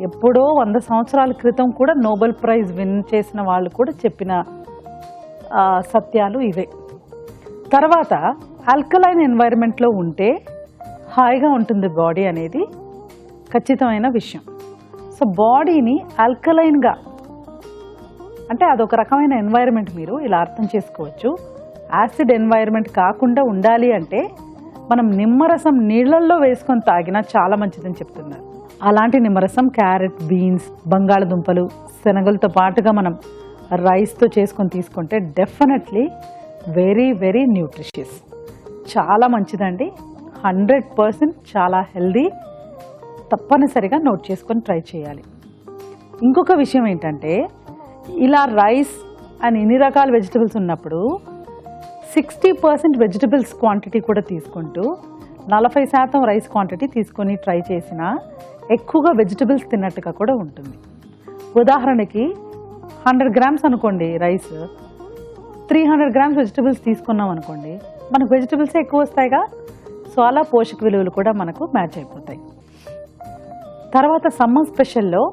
ఎప్పుడో 100 సంవత్సరాల క్రితం కూడా నోబెల్ ప్రైజ్ విన్ చేసిన వాళ్ళు కూడా చెప్పిన సత్యాలు ఇవే. తర్వాత ఆల్కలైన్ ఎన్వైర్న్మెంట్లో ఉంటే హాయిగా ఉంటుంది బాడీ అనేది ఖచ్చితమైన విషయం. సో బాడీని ఆల్కలైన్గా అంటే అదొక రకమైన ఎన్వైర్న్మెంట్ మీరు ఇలా అర్థం చేసుకోవచ్చు. యాసిడ్ ఎన్వైర్న్మెంట్ కాకుండా ఉండాలి అంటే మనం నిమ్మరసం నీళ్ళల్లో వేసుకొని తాగినా చాలా మంచిదని చెప్తున్నారు. అలాంటి నిమ్మరసం క్యారెట్, బీన్స్, బంగాళదుంపలు, శనగలతో పాటుగా మనం రైస్తో చేసుకొని తీసుకుంటే డెఫినెట్లీ వెరీ వెరీ న్యూట్రిషియస్. చాలా మంచిదండి. 100% చాలా హెల్దీ. తప్పనిసరిగా నోట్ చేసుకొని ట్రై చేయాలి. ఇంకొక విషయం ఏంటంటే, ఇలా రైస్ అండ్ ఇన్ని రకాల వెజిటబుల్స్ ఉన్నప్పుడు 60% వెజిటబుల్స్ క్వాంటిటీ కూడా తీసుకుంటూ 40% రైస్ క్వాంటిటీ తీసుకొని ట్రై చేసినా ఎక్కువగా వెజిటబుల్స్ తిన్నట్టుగా కూడా ఉంటుంది. ఉదాహరణకి 100 గ్రామ్స్ అనుకోండి రైస్, 300 గ్రామ్స్ వెజిటబుల్స్ తీసుకున్నాం అనుకోండి, మనకు వెజిటబుల్సే ఎక్కువ వస్తాయిగా. సో అలా పోషక విలువలు కూడా మనకు మ్యాచ్ అయిపోతాయి. తర్వాత సమ్మర్ స్పెషల్లో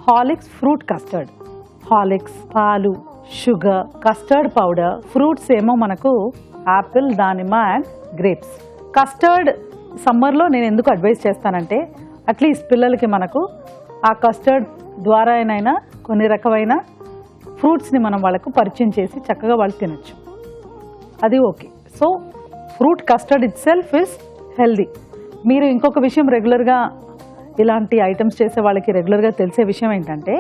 హార్లిక్స్ ఫ్రూట్ కస్టర్డ్. హార్లిక్స్, పాలు, షుగర్, కస్టర్డ్ పౌడర్, ఫ్రూట్స్ ఏమో మనకు యాపిల్, దానిమ్మ అండ్ గ్రేప్స్. కస్టర్డ్ సమ్మర్లో నేను ఎందుకు అడ్వైస్ చేస్తానంటే, అట్లీస్ట్ పిల్లలకి మనకు ఆ కస్టర్డ్ ద్వారా అయినా కొన్ని రకమైన ఫ్రూట్స్ని మనం వాళ్ళకు పరిచయం చేసి చక్కగా వాళ్ళు తినచ్చు. అది okay. So fruit custard it self is healthy. మీరు ఇంకొక విషయం రెగ్యులర్గా ఇలాంటి ఐటమ్స్ చేసే వాళ్ళకి రెగ్యులర్గా తెలిసే విషయం ఏంటంటే,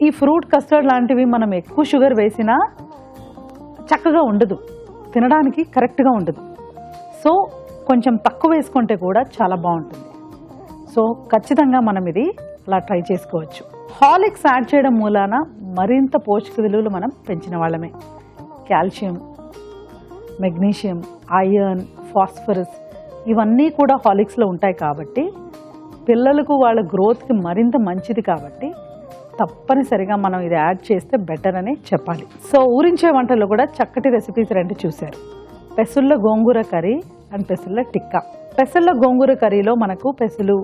ఈ ఫ్రూట్ కస్టర్డ్ లాంటివి మనం ఎక్కువ షుగర్ వేసినా చక్కగా ఉండదు, తినడానికి కరెక్ట్గా ఉండదు. సో కొంచెం తక్కువ వేసుకుంటే కూడా చాలా బాగుంటుంది. సో ఖచ్చితంగా మనం ఇది అలా ట్రై చేసుకోవచ్చు. హార్లిక్స్ యాడ్ చేయడం మూలాన మరింత పోషక విలువలు మనం పెంచిన వాళ్ళమే. కాల్షియం, మెగ్నీషియం, ఐరన్, ఫాస్ఫరస్ ఇవన్నీ కూడా హార్లిక్స్లో ఉంటాయి కాబట్టి పిల్లలకు వాళ్ళ గ్రోత్కి మరింత మంచిది కాబట్టి తప్పనిసరిగా మనం ఇది యాడ్ చేస్తే బెటర్ అని చెప్పాలి. సో ఊరించే వంటల్లో కూడా చక్కటి రెసిపీస్ రెండు చూశారు. పెసళ్ళ గోంగూర కర్రీ అండ్ పెసళ్ళ టిక్కా. పెసళ్ళ గోంగూర కర్రీలో మనకు పెసలు,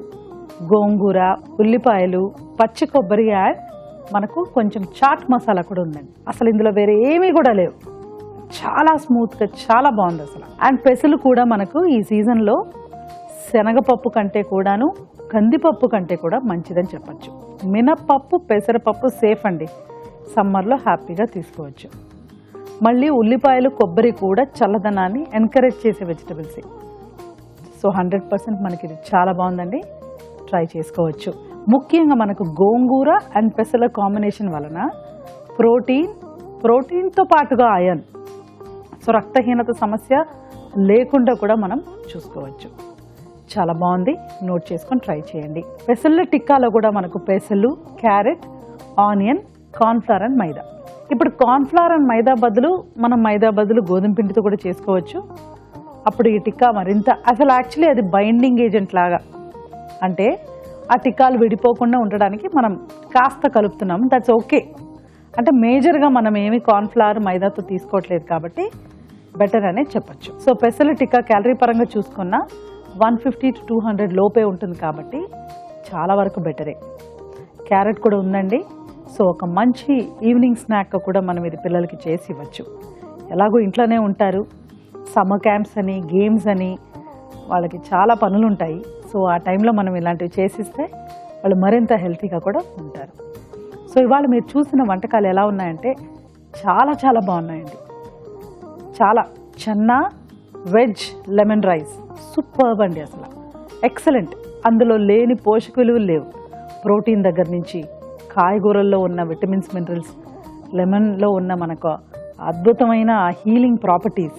గోంగూర, ఉల్లిపాయలు, పచ్చి కొబ్బరి యాడ్, మనకు కొంచెం చాట్ మసాలా కూడా ఉందండి. అసలు ఇందులో వేరే ఏమీ కూడా లేవు. చాలా స్మూత్గా చాలా బాగుంది అసలు. అండ్ పెసలు కూడా మనకు ఈ సీజన్లో శనగపప్పు కంటే కూడాను కందిపప్పు కంటే కూడా మంచిదని చెప్పచ్చు. మినప్పప్పు, పెసరపప్పు సేఫ్ అండి, సమ్మర్లో హ్యాపీగా తీసుకోవచ్చు. మళ్ళీ ఉల్లిపాయలు, కొబ్బరి కూడా చల్లదనాన్ని ఎంకరేజ్ చేసే వెజిటబుల్స్. సో 100% మనకి ఇది చాలా బాగుందండి, ట్రై చేసుకోవచ్చు. ముఖ్యంగా మనకు గోంగూర అండ్ పెసల కాంబినేషన్ వలన ప్రోటీన్తో పాటుగా ఐరన్, సో రక్తహీనత సమస్య లేకుండా కూడా మనం చూసుకోవచ్చు. చాలా బాగుంది, నోట్ చేసుకొని ట్రై చేయండి. పెసళ్ళ టిక్కాలో కూడా మనకు పెసలు, క్యారెట్, ఆనియన్, కార్న్ఫ్లవర్ అండ్ మైదా. ఇప్పుడు కార్న్ఫ్లవర్ అండ్ మైదా బదులు మనం మైదా బదులు గోధుమ పిండితో కూడా చేసుకోవచ్చు. అప్పుడు ఈ టిక్కా మరింత అసలు యాక్చువల్లీ అది బైండింగ్ ఏజెంట్ లాగా, అంటే ఆ టిక్కాలు విడిపోకుండా ఉండడానికి మనం కాస్త కలుపుతున్నాం, దట్స్ ఓకే. అంటే మేజర్గా మనం ఏమి కార్న్ఫ్లవర్ మైదాతో తీసుకోవట్లేదు కాబట్టి బెటర్ అనే చెప్పచ్చు. సో పెసల టిక్కా క్యాలరీ పరంగా చూసుకున్నా 150 to 200 లోపే ఉంటుంది కాబట్టి చాలా వరకు బెటరే. క్యారెట్ కూడా ఉందండి, సో ఒక మంచి ఈవినింగ్ స్నాక్ కూడా మనం ఇది పిల్లలకి చేసి ఇవ్వచ్చు. ఎలాగో ఇంట్లోనే ఉంటారు, సమ్మర్ క్యాంప్స్ అని, గేమ్స్ అని, వాళ్ళకి చాలా పనులు ఉంటాయి. సో ఆ టైంలో మనం ఇలాంటివి చేసిస్తే వాళ్ళు మరింత హెల్తీగా కూడా ఉంటారు. సో ఇవాళ మీరు చూసిన వంటకాలు ఎలా ఉన్నాయంటే చాలా చాలా బాగున్నాయండి. చాలా Chenna veg lemon rice superb అండి, అసలు ఎక్సలెంట్. అందులో లేని పోషక విలువలు లేవు. ప్రోటీన్ దగ్గర నుంచి, కాయగూరల్లో ఉన్న విటమిన్స్, మినరల్స్, లెమన్లో ఉన్న మనకు అద్భుతమైన హీలింగ్ ప్రాపర్టీస్,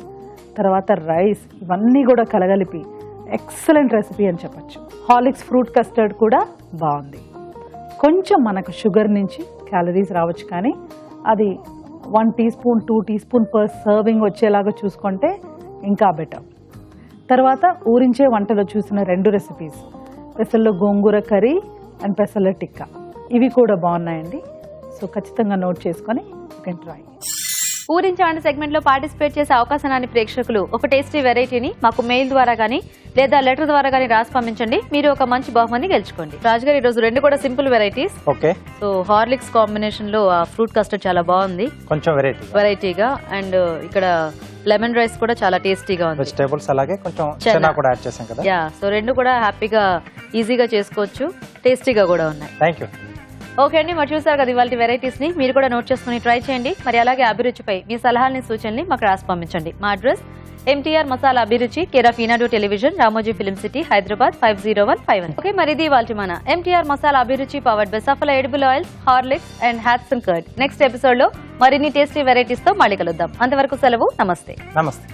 తర్వాత రైస్, ఇవన్నీ కూడా కలగలిపి ఎక్సలెంట్ రెసిపీ అని చెప్పచ్చు. హార్లిక్స్ ఫ్రూట్ కస్టర్డ్ కూడా బాగుంది. కొంచెం మనకు షుగర్ నుంచి క్యాలరీస్ రావచ్చు, కానీ అది 1 teaspoon 2 teaspoon పర్ సర్వింగ్ వచ్చేలాగా చూసుకుంటే ఇంకా బెటర్. తర్వాత ఊరించే వంటలో చూసిన 2 రెసిపీస్, పెసల్లో గోంగూర కర్రీ అండ్ పెసల్ల టిక్కా, ఇవి కూడా బాగున్నాయండి. సో ఖచ్చితంగా నోట్ చేసుకొని యూ కెన్ ట్రై. ఊరించే వంట సెగ్మెంట్ లో పార్టిసిపేట్ చేసే అవకాశాన్ని ప్రేక్షకులు ఒక టేస్టీ వెరైటీని మాకు మెయిల్ ద్వారా గానీ లేదా లెటర్ ద్వారా గానీ రాసి పంపించండి. మీరు ఒక మంచి బహుమతి గెలుచుకోండి. రాజుగారు ఈ రోజు 2 కూడా simple varieties. Okay. So Horlicks combination లో ఆ ఫ్రూట్ కస్టర్డ్ చాలా బాగుంది, కొంచెం వెరైటీగా. అండ్ ఇక్కడ లెమన్ రైస్ కూడా చాలా టేస్టీగా ఉంది. వెజిటేబుల్స్ అలాగే కొంచెం చెన్నా కూడా యాడ్ చేసాం కదా. యా, సో 2 కూడా హ్యాపీగా ఈజీగా చేసుకోవచ్చు, టేస్టీగా కూడా ఉన్నాయి. Thank you. ఓకే అండి, మరి చూసారు కదా ఇవాళ వెరైటీస్ ని, మీరు కూడా నోట్ చేసుకుని ట్రై చేయండి. మరి అలాగే అభిరుచిపై మీ సలహాలని, సూచనని మాకు రాసి పంపించండి. మా address MTR masala Abhiruchi, care of Eenadu television, Ramoji film city, Hyderabad 50151. Okay, మరి ఇది ఇవాళ మన MTR masala Abhiruchi powered by Safal edible oils, Horlicks and Hatsun curd. Next episode లో మరిన్ని టేస్టీ వెరైటీస్ తో మళ్ళీ కలుద్దాం. అంతవరకు సెలవు, నమస్తే. నమస్తే.